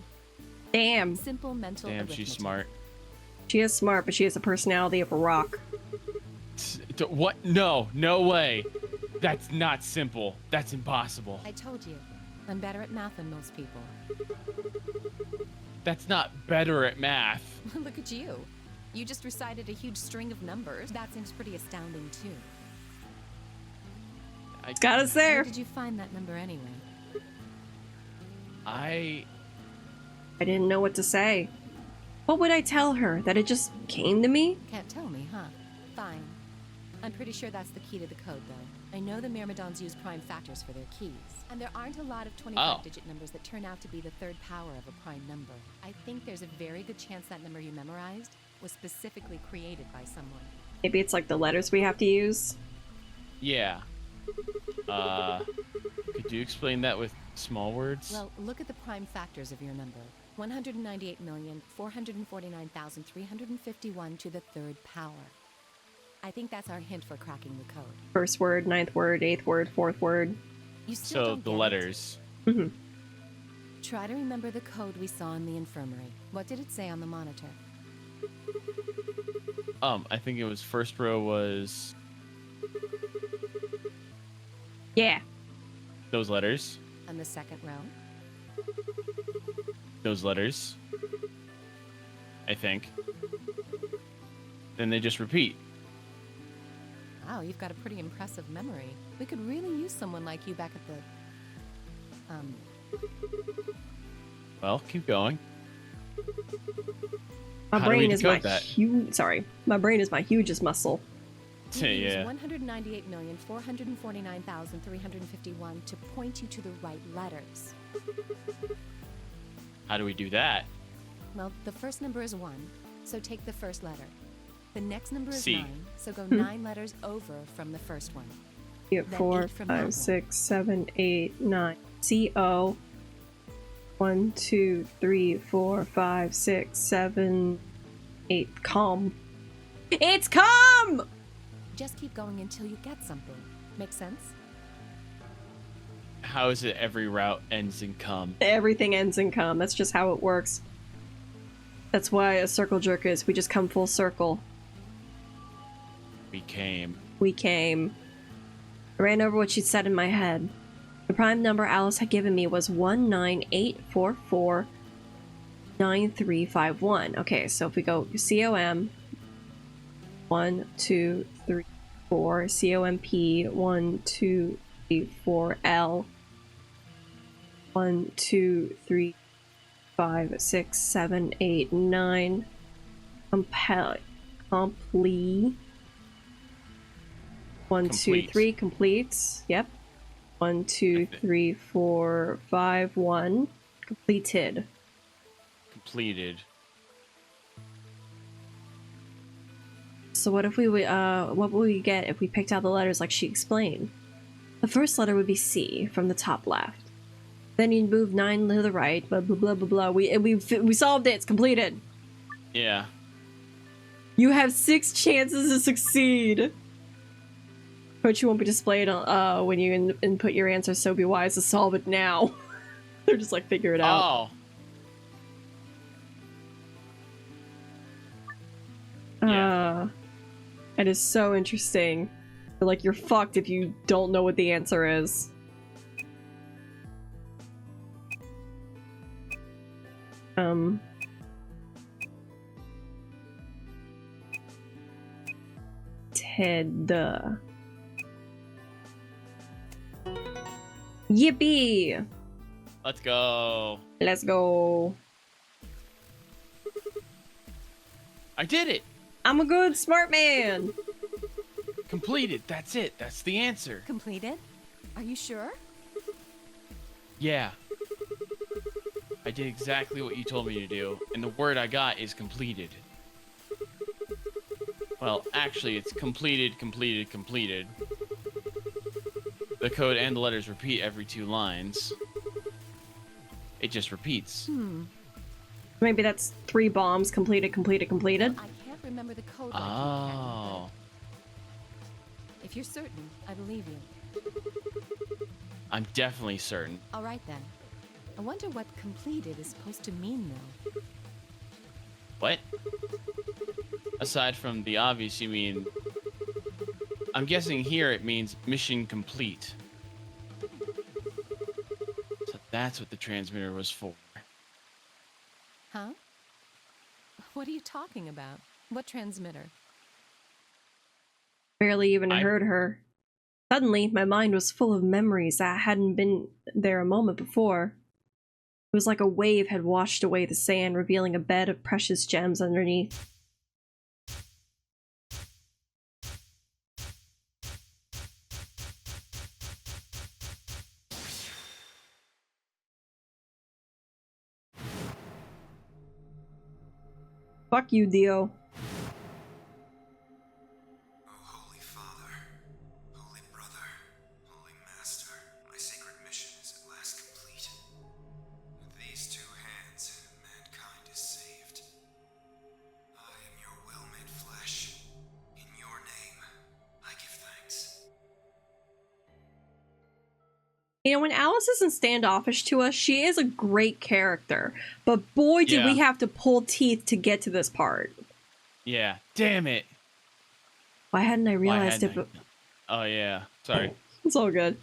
Damn. Simple mental Damn, arithmetic. she's smart. She is smart, but she has the personality of a rock. What? No, no way. That's not simple. That's impossible. I told you. I'm better at math than most people. That's not better at math. Look at you. You just recited a huge string of numbers. That seems pretty astounding, too. Got us there. Where did you find that number anyway? I didn't know what to say. What would I tell her? That it just came to me? Can't tell me, huh? Fine. I'm pretty sure that's the key to the code, though. I know the Myrmidons use prime factors for their keys, and there aren't a lot of 25-digit numbers that turn out to be the third power of a prime number. I think there's a very good chance that number you memorized was specifically created by someone. Maybe it's like the letters we have to use? Yeah. Could you explain that with small words? Well, look at the prime factors of your number. 198,449,351 to the third power. I think that's our hint for cracking the code. First word, ninth word, eighth word, fourth word. You still So don't the get letters. Mm-hmm. Try to remember the code we saw in the infirmary. What did it say on the monitor? I think it was first row was Yeah. those letters. And the second row? Those letters. I think. Then they just repeat. Wow, you've got a pretty impressive memory. We could really use someone like you back at the... Well, keep going. My How do we brain is my decode that? My brain is my hugest muscle. You Yeah. use 198,449,351 to point you to the right letters. How do we do that? Well, the first number is 1, so take the first letter. The next number is C. 9, so go 9 letters over from the first one. Get Then 4, 8 from 5, Apple. 6, 7, 8, 9. CO. 1, 2, 3, 4, 5, 6, 7, 8. Com. It's com! Just keep going until you get something. Make sense? How is it every route ends in come? Everything ends in com. That's just how it works. That's why a circle jerk is. We just come full circle. We came. We came. I ran over what she'd said in my head. The prime number Alice had given me was 198449351. Okay, so if we go COM 1, 2, 3, 4, COMP 1, 2, 3, 4, L 1, 2, 3, 5, 6, 7, 8, 9. Complete. 1, 2, Complete. 3, completes. Yep. 1, 2, 3, 4, 5, 1. Completed. Completed. So what if we what would we get if we picked out the letters like she explained? The first letter would be C from the top left. Then you'd move 9 to the right, blah blah blah blah blah. We solved it, it's completed. Yeah. You have 6 chances to succeed. But you won't be displayed when you input your answer, so be wise to solve it now. They're just like, figure it out. Oh. Yeah. It is so interesting. Like, you're fucked if you don't know what the answer is. Ted. Yippee! Let's go. Let's go. I did it. I'm a good smart man. Completed. That's it. That's the answer. Completed? Are you sure? Yeah. I did exactly what you told me to do, and the word I got is completed. Well, actually, it's completed, completed, completed. The code and the letters repeat every 2 lines. It just repeats. Maybe that's 3 bombs completed, completed, completed. I can't remember the code. like you can, Oh. If you're certain, I believe you. I'm definitely certain. All right then. I wonder what completed is supposed to mean, though. What? Aside from the obvious, you mean... I'm guessing here it means mission complete. So that's what the transmitter was for. Huh? What are you talking about? What transmitter? Barely even heard her. Suddenly, my mind was full of memories that hadn't been there a moment before. It was like a wave had washed away the sand, revealing a bed of precious gems underneath. Fuck you, Dio. Oh, Holy Father, Holy Brother, Holy Master, my sacred mission is at last complete. With these 2 hands, mankind is saved. I am your will made flesh. In your name, I give thanks. You know, when Alice isn't standoffish to us, she is a great character. But boy, did we Yeah. have to pull teeth to get to this part. Yeah. Damn it. Why hadn't I Why realized hadn't it? Oh, yeah. Sorry. It's all good.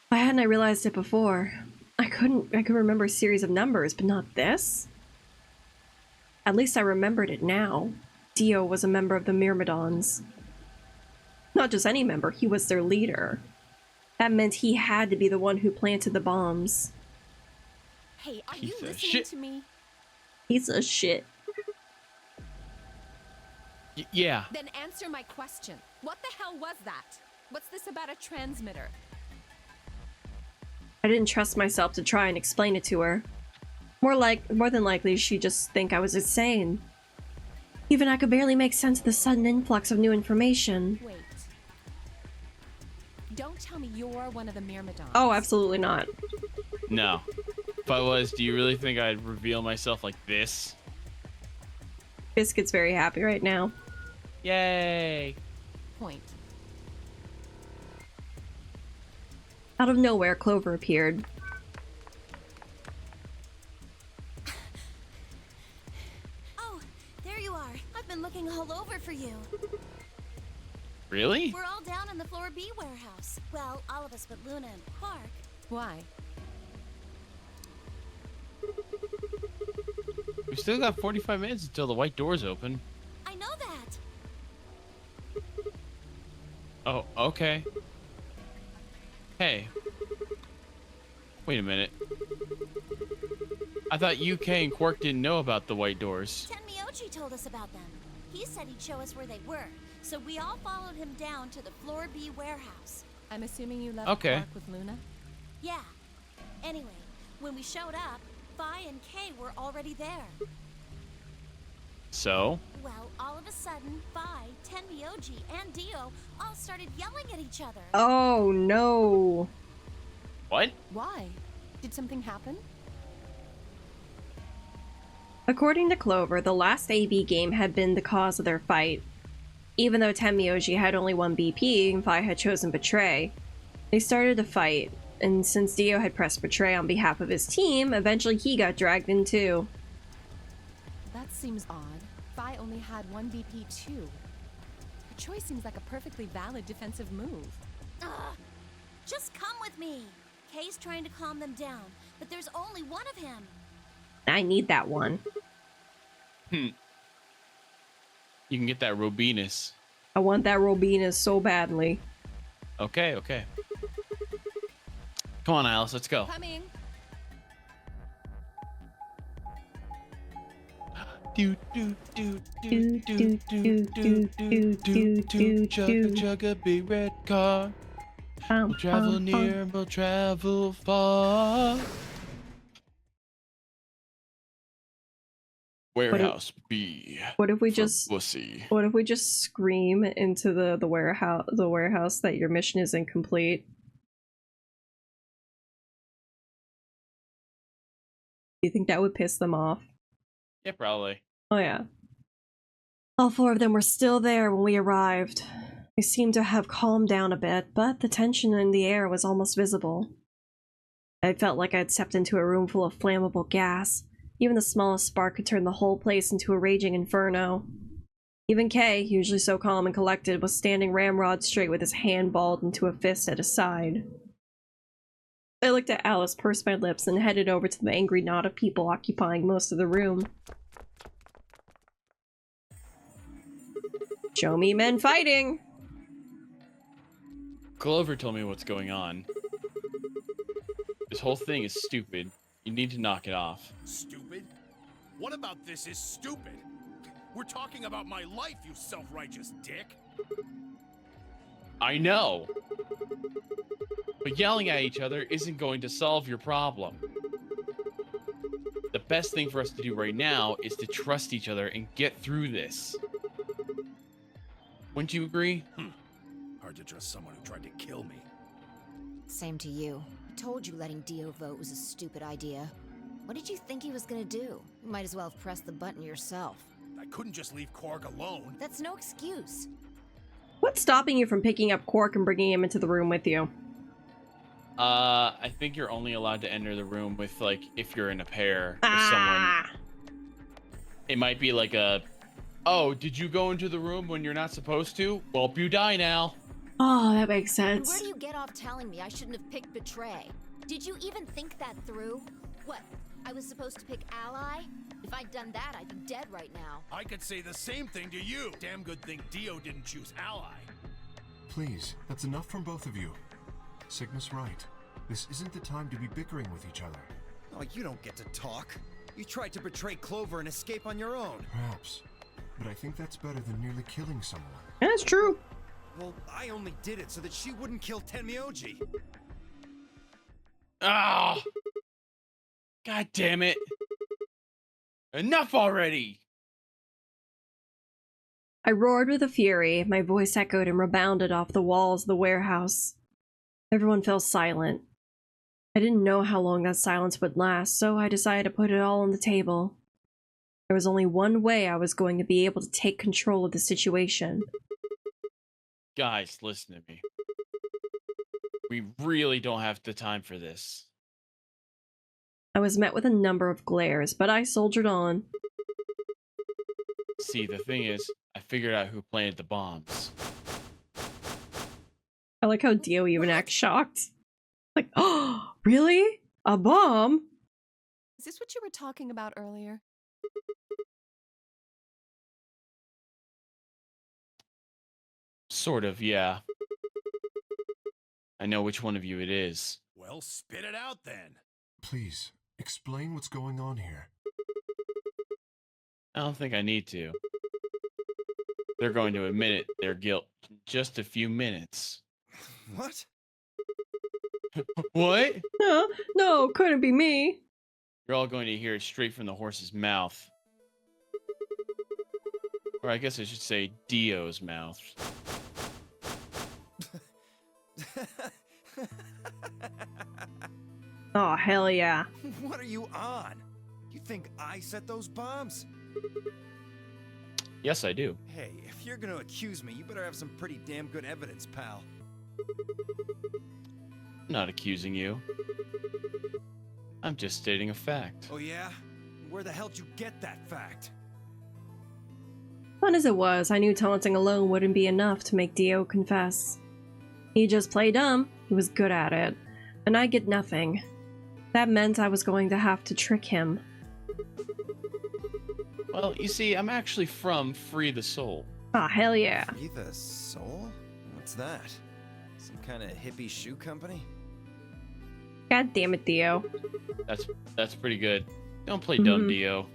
Why hadn't I realized it before? I could remember a series of numbers, but not this? At least I remembered it now. Dio was a member of the Myrmidons. Not just any member, he was their leader. That meant he had to be the one who planted the bombs. Hey, are Piece you of listening shit. to me? Piece of shit. Yeah. Then answer my question. What the hell was that? What's this about a transmitter? I didn't trust myself to try and explain it to her. More than likely, she'd just think I was insane. Even I could barely make sense of the sudden influx of new information. Wait. Don't tell me you're one of the Myrmidons? Oh, absolutely not. No. If I was, do you really think I'd reveal myself like this? Biscuit's very happy right now. Yay! Point. Out of nowhere, Clover appeared. Oh, there you are. I've been looking all over for you. Really? We're all down in the Floor B warehouse. Well, all of us but Luna and Quark. Why? We still got 45 minutes until the white door's open. I know that. Oh, okay. Hey. Wait a minute. I thought UK and Quark didn't know about the white doors. Tenmyoji told us about them. He said he'd show us where they were, so we all followed him down to the Floor B warehouse. I'm assuming you left Okay. Quark with Luna? Yeah. Anyway, when we showed up, Phi and Kay were already there. So? Well, all of a sudden, Phi, Tenmyoji, and Dio all started yelling at each other. Oh no. What? Why? Did something happen? According to Clover, the last AB game had been the cause of their fight. Even though Tenmyoji had only one BP and Phi had chosen Betray, they started to fight, and since Dio had pressed Betray on behalf of his team, eventually he got dragged in too. That seems odd. Phi only had one BP too. Her choice seems like a perfectly valid defensive move. Ugh. Just come with me. Kay's trying to calm them down, but there's only one of him. I need that one. You can get that Robinus. I want that Robinus so badly. Okay, okay. Come on, Alice, let's go. Coming. Do do do do do do do do do do chugga chugga big red car. We'll travel near, we'll travel far. Warehouse B. What if we for just pussy. What if we just scream into the warehouse that your mission is incomplete? Do you think that would piss them off? Yeah, probably. Oh yeah. All four of them were still there when we arrived. They seemed to have calmed down a bit, but the tension in the air was almost visible. I felt like I'd stepped into a room full of flammable gas. Even the smallest spark could turn the whole place into a raging inferno. Even Kay, usually so calm and collected, was standing ramrod straight with his hand balled into a fist at his side. I looked at Alice, pursed my lips, and headed over to the angry knot of people occupying most of the room. Show me men fighting! Clover told me what's going on. This whole thing is stupid. You need to knock it off. Stupid? What about this is stupid? We're talking about my life, you self-righteous dick. I know. But yelling at each other isn't going to solve your problem. The best thing for us to do right now is to trust each other and get through this. Wouldn't you agree? Hard to trust someone who tried to kill me. Same to you. I told you letting Dio vote was a stupid idea. What did you think he was gonna do? You might as well have pressed the button yourself. I couldn't just leave Quark alone. That's no excuse. What's stopping you from picking up Quark and bringing him into the room with you? I think you're only allowed to enter the room with, like, if you're in a pair with someone. It might be like a, oh, did you go into the room when you're not supposed to? Well, you die now. Oh, that makes And sense. where do you get off telling me I shouldn't have picked Betray? Did you even think that through? What, I was supposed to pick Ally? If I'd done that, I'd be dead right now. I could say the same thing to you. Damn good thing Dio didn't choose Ally. Please, that's enough from both of you. Sigma's right. This isn't the time to be bickering with each other. Oh, you don't get to talk. You tried to betray Clover and escape on your own. Perhaps. But I think that's better than nearly killing someone. That's true. Well, I only did it so that she wouldn't kill Tenmyoji. Ah! God damn it. Enough already! I roared with a fury. My voice echoed and rebounded off the walls of the warehouse. Everyone fell silent. I didn't know how long that silence would last, so I decided to put it all on the table. There was only one way I was going to be able to take control of the situation. Guys, listen to me. We really don't have the time for this. I was met with a number of glares, but I soldiered on. See, the thing is, I figured out who planted the bombs. I like how Dio even acts shocked. Like, oh, really? A bomb? Is this what you were talking about earlier? Sort of, yeah. I know which one of you it is. Well, spit it out then. Please, explain what's going on here. I don't think I need to. They're going to admit their guilt in just a few minutes. What? What? No, couldn't be me. You're all going to hear it straight from the horse's mouth. Or I guess I should say Dio's mouth. Oh, hell yeah. What are you on? You think I set those bombs? Yes, I do. Hey, if you're gonna accuse me, you better have some pretty damn good evidence, pal. I'm not accusing you. I'm just stating a fact. Oh yeah? Where the hell'd you get that fact? Fun as it was, I knew taunting alone wouldn't be enough to make Dio confess. He just played dumb, he was good at it, and I get nothing. That meant I was going to have to trick him. Well, you see, I'm actually from Free the Soul. Ah, hell yeah. Free the Soul? What's that? Some kind of hippie shoe company? God damn it, Dio. That's pretty good. Don't play dumb, Dio.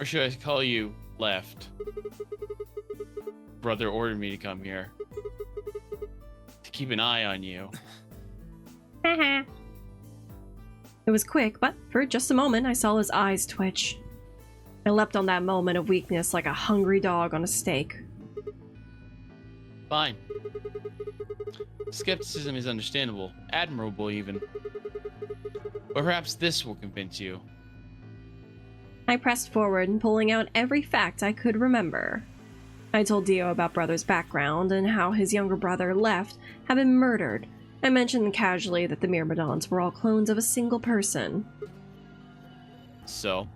Or should I call you Left? Brother ordered me to come here. To keep an eye on you. It was quick, but for just a moment I saw his eyes twitch. I leapt on that moment of weakness like a hungry dog on a steak. Fine. Skepticism is understandable, admirable even. But perhaps this will convince you. I pressed forward, pulling out every fact I could remember. I told Dio about Brother's background and how his younger brother, Left, had been murdered. I mentioned casually that the Myrmidons were all clones of a single person. So?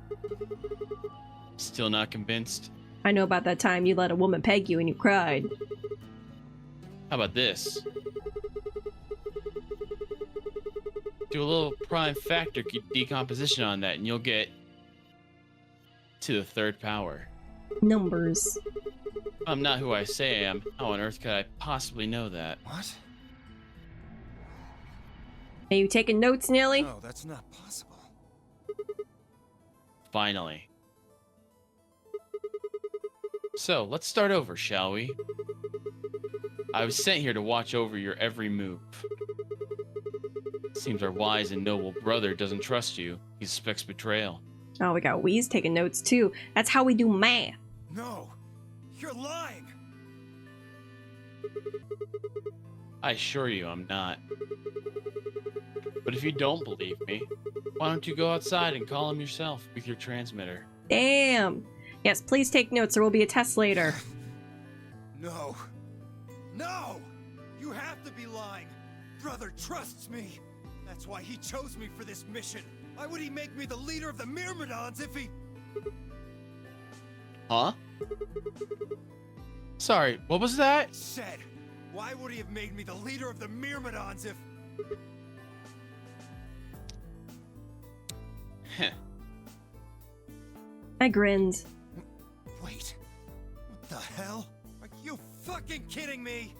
Still not convinced? I know about that time you let a woman peg you and you cried. How about this? Do a little prime factor decomposition on that and you'll get to the third power. Numbers. I'm not who I say I am. How on earth could I possibly know that? What? Are you taking notes, Nelly? No, that's not possible. Finally. So, let's start over, shall we? I was sent here to watch over your every move. Seems our wise and noble brother doesn't trust you. He suspects betrayal. Oh, we got Wheeze taking notes too. That's how we do math. No, you're lying. I assure you I'm not. But if you don't believe me, why don't you go outside and call him yourself with your transmitter? Damn. Yes, please take notes. There will be a test later. No. No! You have to be lying. Brother trusts me. That's why he chose me for this mission. Why would he make me the leader of the Myrmidons if he... Huh? Sorry, what was that? Said, why would he have made me the leader of the Myrmidons if... Heh. I grinned. Wait. What the hell? Are you fucking kidding me?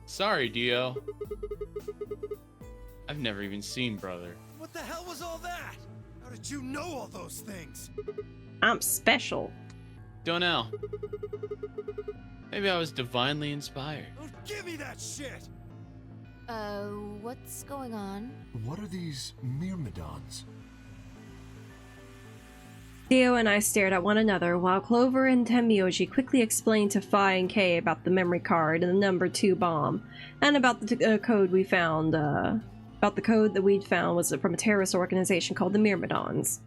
Sorry, Dio. I've never even seen Brother. What the hell was all that? How did you know all those things? I'm special. Don't know. Maybe I was divinely inspired. Don't give me that shit! What's going on? What are these Myrmidons? Theo and I stared at one another while Clover and Tenmyoji quickly explained to Phi and Kay about the memory card and the number 2 bomb, and about the code we found, about the code that we'd found was from a terrorist organization called the Myrmidons.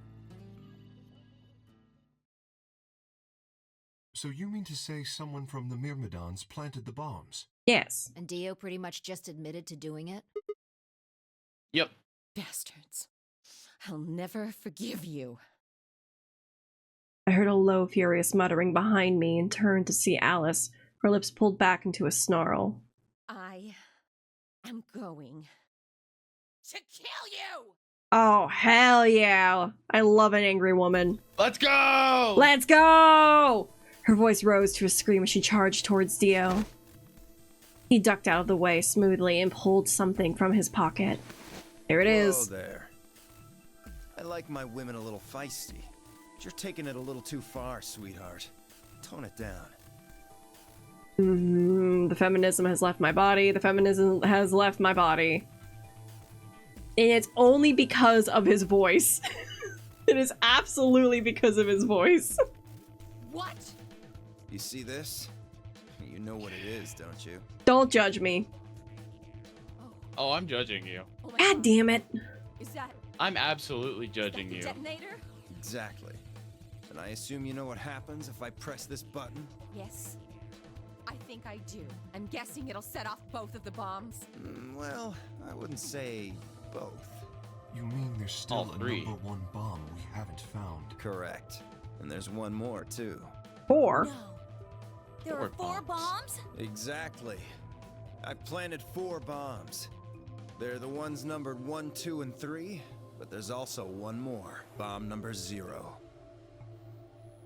So you mean to say someone from the Myrmidons planted the bombs? Yes. And Dio pretty much just admitted to doing it? Yep. Bastards. I'll never forgive you. I heard a low, furious muttering behind me and turned to see Alice, her lips pulled back into a snarl. I am going to kill you! Oh, hell yeah! I love an angry woman. Let's go! Let's go! Her voice rose to a scream as she charged towards Dio. He ducked out of the way smoothly and pulled something from his pocket. There it is. Whoa there. I like my women a little feisty. But you're taking it a little too far, sweetheart. Tone it down. The feminism has left my body. The feminism has left my body. And it's only because of his voice. It is absolutely because of his voice. What? You see this? You know what it is, don't you? Don't judge me. Oh, I'm judging you. Oh my God damn it. Is that I'm absolutely judging the you. detonator? Exactly. And I assume you know what happens if I press this button? Yes. I think I do. I'm guessing it'll set off both of the bombs. Well, I wouldn't say both. You mean there's still All a three. number 1 bomb we haven't found? Correct. And there's one more, too. 4. No. There are 4 bombs? Exactly. I planted 4 bombs. They're the ones numbered 1, 2, and 3, but there's also one more. Bomb number 0.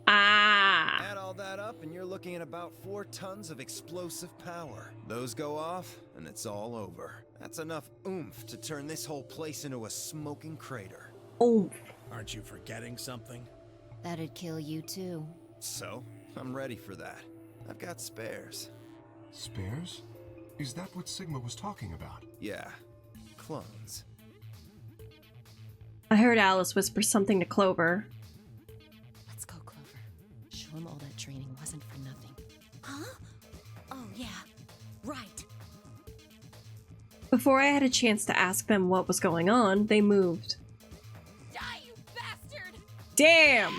Ah. Add all that up, and you're looking at about 4 tons of explosive power. Those go off, and it's all over. That's enough oomph to turn this whole place into a smoking crater. Oh. Aren't you forgetting something? That'd kill you too. So, I'm ready for that. I've got spares. Spares? Is that what Sigma was talking about? Yeah, clones. I heard Alice whisper something to Clover. Let's go, Clover. Show him all that training wasn't for nothing. Huh? Oh, yeah. Right. Before I had a chance to ask them what was going on, they moved. Die, you bastard! Damn!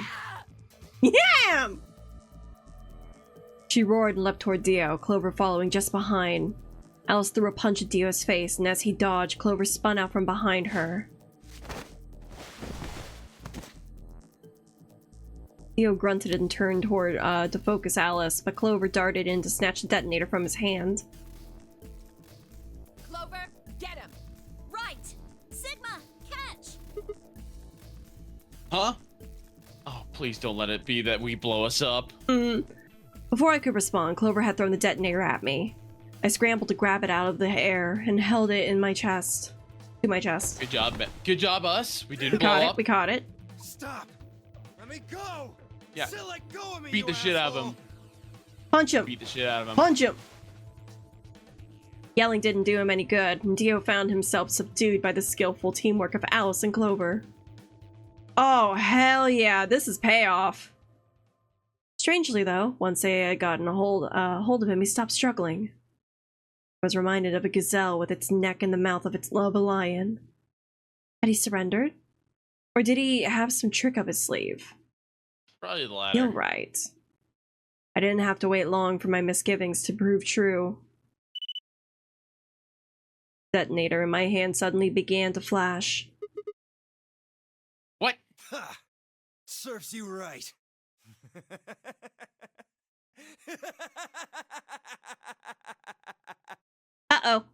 Damn! She roared and leapt toward Dio, Clover following just behind. Alice threw a punch at Dio's face, and as he dodged, Clover spun out from behind her. Dio grunted and turned toward to focus Alice, but Clover darted in to snatch the detonator from his hand. Clover, get him! Right! Sigma, catch! Huh? Oh, please don't let it be that we blow us up. Before I could respond, Clover had thrown the detonator at me. I scrambled to grab it out of the air and held it in my chest. To my chest. Good job, good job, us. We didn't We caught blow it. up. We caught it. Stop! Let me go! Yeah. Still let go of me, Beat you the shit out of asshole! him. Punch him. Beat the shit out of him. Punch him! Yelling didn't do him any good, and Dio found himself subdued by the skillful teamwork of Alice and Clover. Oh, hell yeah, this is payoff. Strangely, though, once they had gotten a hold of him, he stopped struggling. I was reminded of a gazelle with its neck in the mouth of a lion. Had he surrendered? Or did he have some trick up his sleeve? Probably the latter. You're right. I didn't have to wait long for my misgivings to prove true. Detonator in my hand suddenly began to flash. What? Ha! Serves you right. Uh-oh.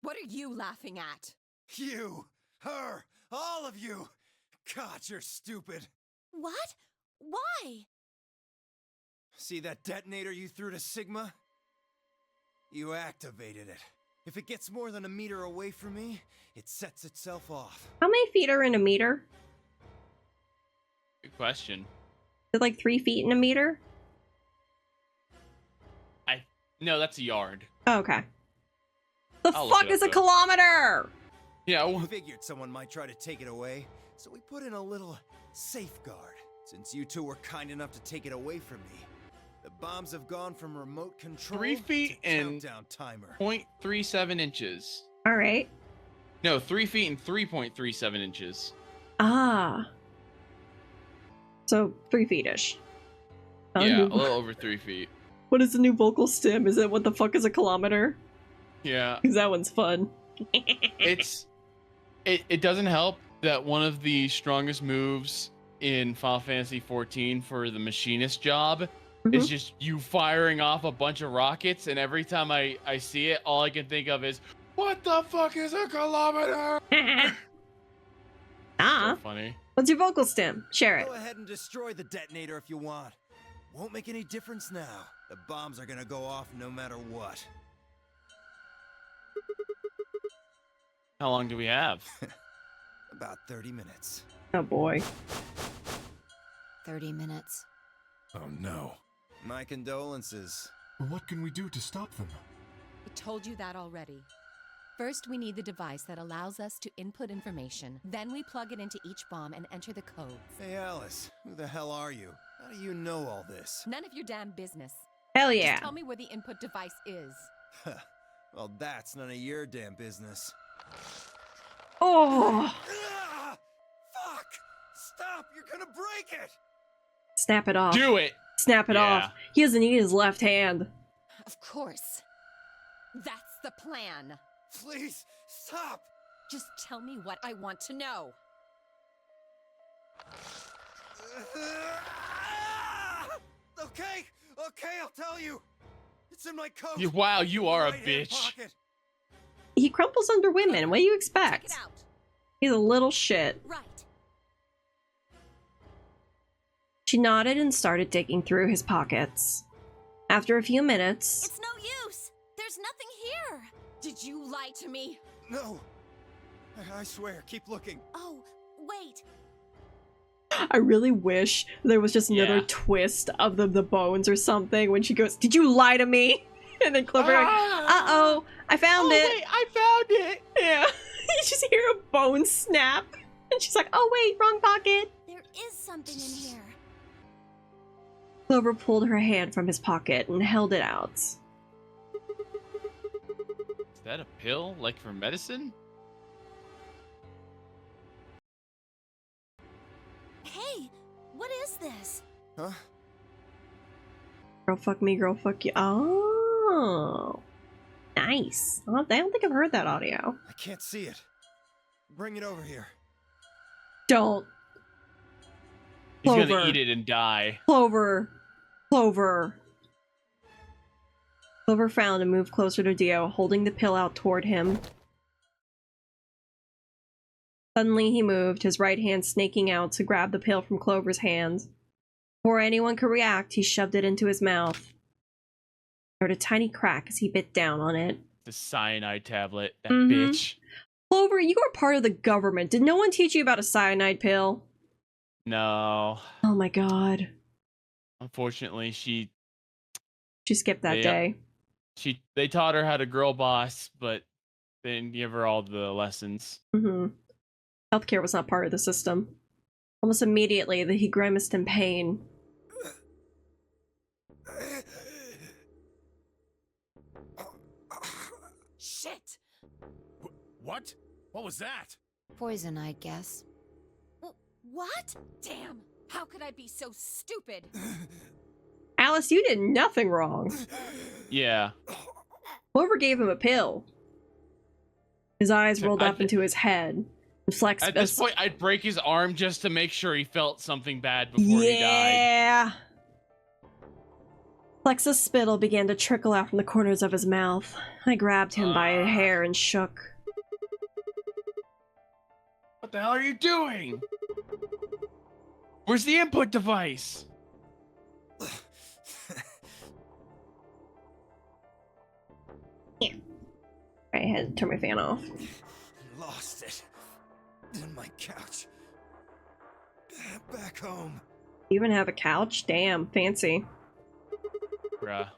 What are you laughing at? You, her, all of you. God, you're stupid. What? Why? See that detonator you threw to Sigma? You activated it. If it gets more than a meter away from me, it sets itself off. How many feet are in a meter? Good question. Is it like 3 feet in a meter? No, that's a yard. Oh, okay. The I'll look fuck it is a up, though. kilometer? Yeah, We figured someone might try to take it away, so we put in a little safeguard. Since you two were kind enough to take it away from me, the bombs have gone from remote control 3 feet to and countdown timer. 0.37 inches. All right. No, 3 feet and 3.37 inches. Ah. So 3 feet-ish. Yeah, a little over 3 feet. What is the new vocal stim? Is it what the fuck is a kilometer? Yeah. Because that one's fun. It doesn't help that one of the strongest moves in Final Fantasy XIV for the machinist job is just you firing off a bunch of rockets, and every time I see it, all I can think of is, what the fuck is a kilometer? So funny. What's your vocal stim? Share it. Go ahead and destroy the detonator if you want. Won't make any difference now. The bombs are gonna go off no matter what. How long do we have? About 30 minutes. Oh boy. 30 minutes. Oh no. My condolences. What can we do to stop them? I told you that already. First, we need the device that allows us to input information. Then we plug it into each bomb and enter the codes. Hey Alice, who the hell are you? How do you know all this? None of your damn business. Hell yeah. Just tell me where the input device is. Well, that's none of your damn business. Oh. Ah! Fuck! Stop! You're gonna break it! Snap it off. Do it! Snap it off. He doesn't need his left hand. Of course. That's the plan. Please, stop! Just tell me what I want to know. Okay, I'll tell you. It's in my coat. Wow, you are a Right-hand bitch. pocket. He crumples under women. What do you expect? Check it out. He's a little shit. Right. She nodded and started digging through his pockets. After a few minutes, It's no use. There's nothing here. Did you lie to me? No. I swear, keep looking. Oh, wait. I really wish there was just another Yeah. twist of the bones or something when she goes, "Did you lie to me?" And then Clover, "Uh-oh, I found it." Wait, I found it! Yeah. You just hear a bone snap. And she's like, "Oh wait, wrong pocket." There is something in here. Clover pulled her hand from his pocket and held it out. Is that a pill, like for medicine? Hey, what is this? Huh? Girl fuck me, girl fuck you. Oh. Nice. I don't think I've heard that audio. I can't see it. Bring it over here. Don't. He's Clover. gonna eat it and die. Clover. Clover. Clover frowned and moved closer to Dio, holding the pill out toward him. Suddenly he moved, his right hand snaking out to grab the pill from Clover's hand. Before anyone could react, he shoved it into his mouth. He heard a tiny crack as he bit down on it. The cyanide tablet, that Mhm. bitch. Clover, you are part of the government. Did no one teach you about a cyanide pill? No. Oh my god. Unfortunately, she skipped that Yeah. day. they taught her how to girl boss, but they didn't give her all the lessons. Healthcare was not part of the system. Almost immediately, he grimaced in pain. Shit! What? What was that? Poison, I guess. What? Damn! How could I be so stupid? Alice, you did nothing wrong. Yeah. Clover gave him a pill. His eyes rolled up into his head and flexed. At this point, I'd break his arm just to make sure he felt something bad before he died. Yeah. Flex's spittle began to trickle out from the corners of his mouth. I grabbed him by a hair and shook. What the hell are you doing? Where's the input device? I had to turn my fan off. Lost it. On my couch. Back home. You even have a couch? Damn, fancy. Bruh.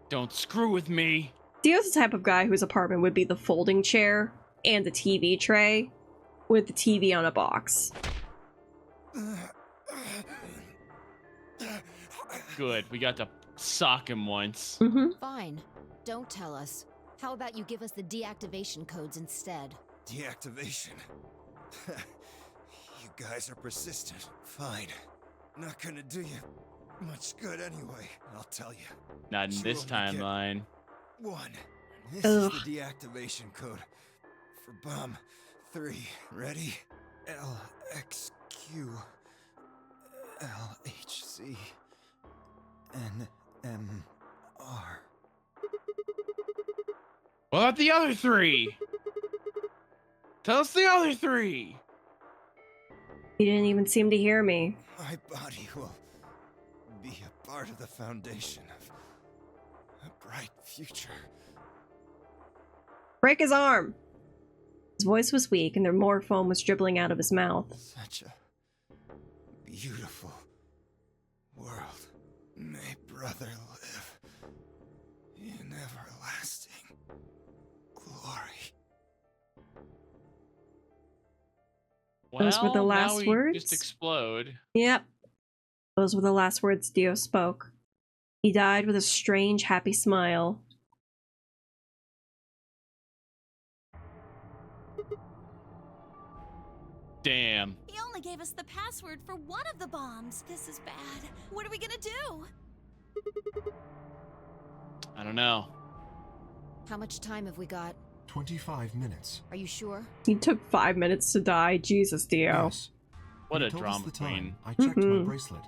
Don't screw with me. Dio's the type of guy whose apartment would be the folding chair and the TV tray with the TV on a box. Good. We got to sock him once. Mm-hmm. Fine. Don't tell us. How about you give us the deactivation codes instead? Deactivation. You guys are persistent. Fine. Not gonna do you much good anyway, I'll tell you. Not in You this only get timeline. One. This Ugh. is the deactivation code for bomb 3. Ready? LXQ LHC NMR. What about the other 3? Tell us the other 3. He didn't even seem to hear me. My body will be a part of the foundation of a bright future. Break his arm! His voice was weak and more foam was dribbling out of his mouth. Such a beautiful world. May brother live in everlasting glory. Those were the Well, last now we words? just explode. Yep. Those were the last words Dio spoke. He died with a strange, happy smile. Damn. He only gave us the password for one of the bombs. This is bad. What are we gonna do? I don't know. How much time have we got? 25 minutes. Are you sure? He took 5 minutes to die. Jesus, Dio. Yes. What When a it told us drama the time, queen. I checked my Mhm. bracelet.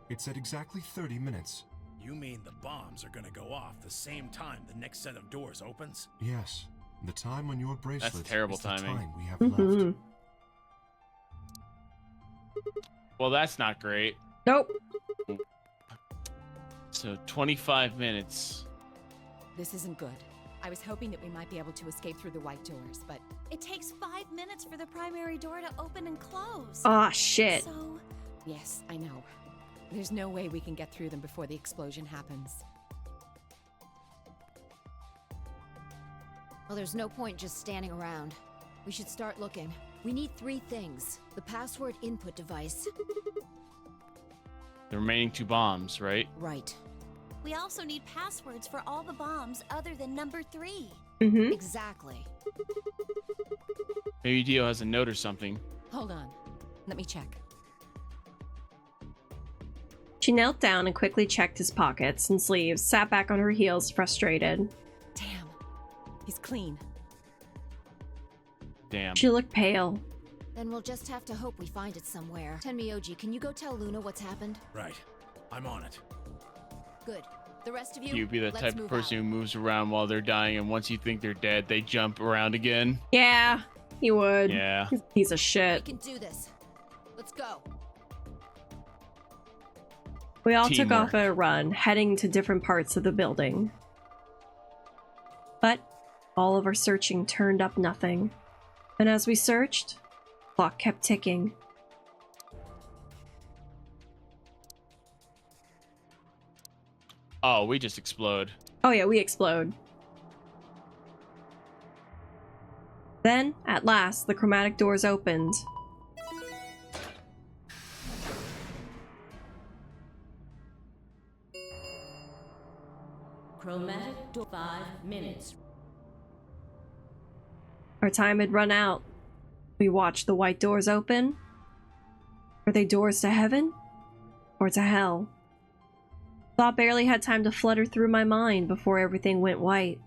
It said exactly 30 minutes. You mean the bombs are gonna go off the same time the next set of doors opens? Yes. The time on your bracelet terrible is the timing. time we have Mhm. left. Well, that's not great. Nope. So 25 minutes. This isn't good. I was hoping that we might be able to escape through the white doors, but It takes 5 minutes for the primary door to open and close. Ah, shit. So, yes, I know. There's no way we can get through them before the explosion happens. Well, there's no point just standing around. We should start looking. We need 3 things. The password input device. The remaining 2 bombs, right? Right. we also need passwords for all the bombs other than number 3. Mm-hmm. Exactly. Maybe Dio has a note or something. Hold on. Let me check. She knelt down and quickly checked his pockets and sleeves, sat back on her heels, frustrated. Damn. He's clean. Damn. She looked pale. Then we'll just have to hope we find it somewhere. Tenmyoji, can you go tell Luna what's happened? Right. I'm on it. Good. The rest of you, You'd be the let's type of move person out. who moves around while they're dying, and once you think they're dead, they jump around again. Yeah, he would. Yeah. He's a piece of We shit. can do this. Let's go. We all took off Teamwork. at a run, heading to different parts of the building. But all of our searching turned up nothing. And as we searched, the clock kept ticking. Oh, we just explode. Oh yeah, we explode. Then, at last, the chromatic doors opened. Chromatic door 5 minutes. Our time had run out. We watched the white doors open. Were they doors to heaven? Or to hell? Thought barely had time to flutter through my mind before everything went white.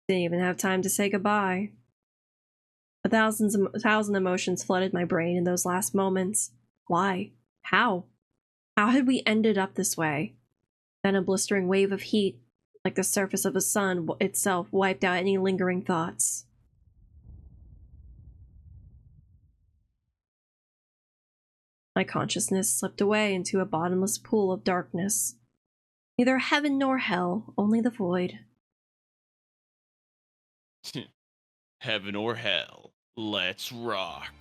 Didn't even have time to say goodbye. A thousand emotions flooded my brain in those last moments. Why? How? How had we ended up this way? Then a blistering wave of heat, like the surface of the sun itself, wiped out any lingering thoughts. My consciousness slipped away into a bottomless pool of darkness. Neither heaven nor hell, only the void. Heaven or hell, let's rock.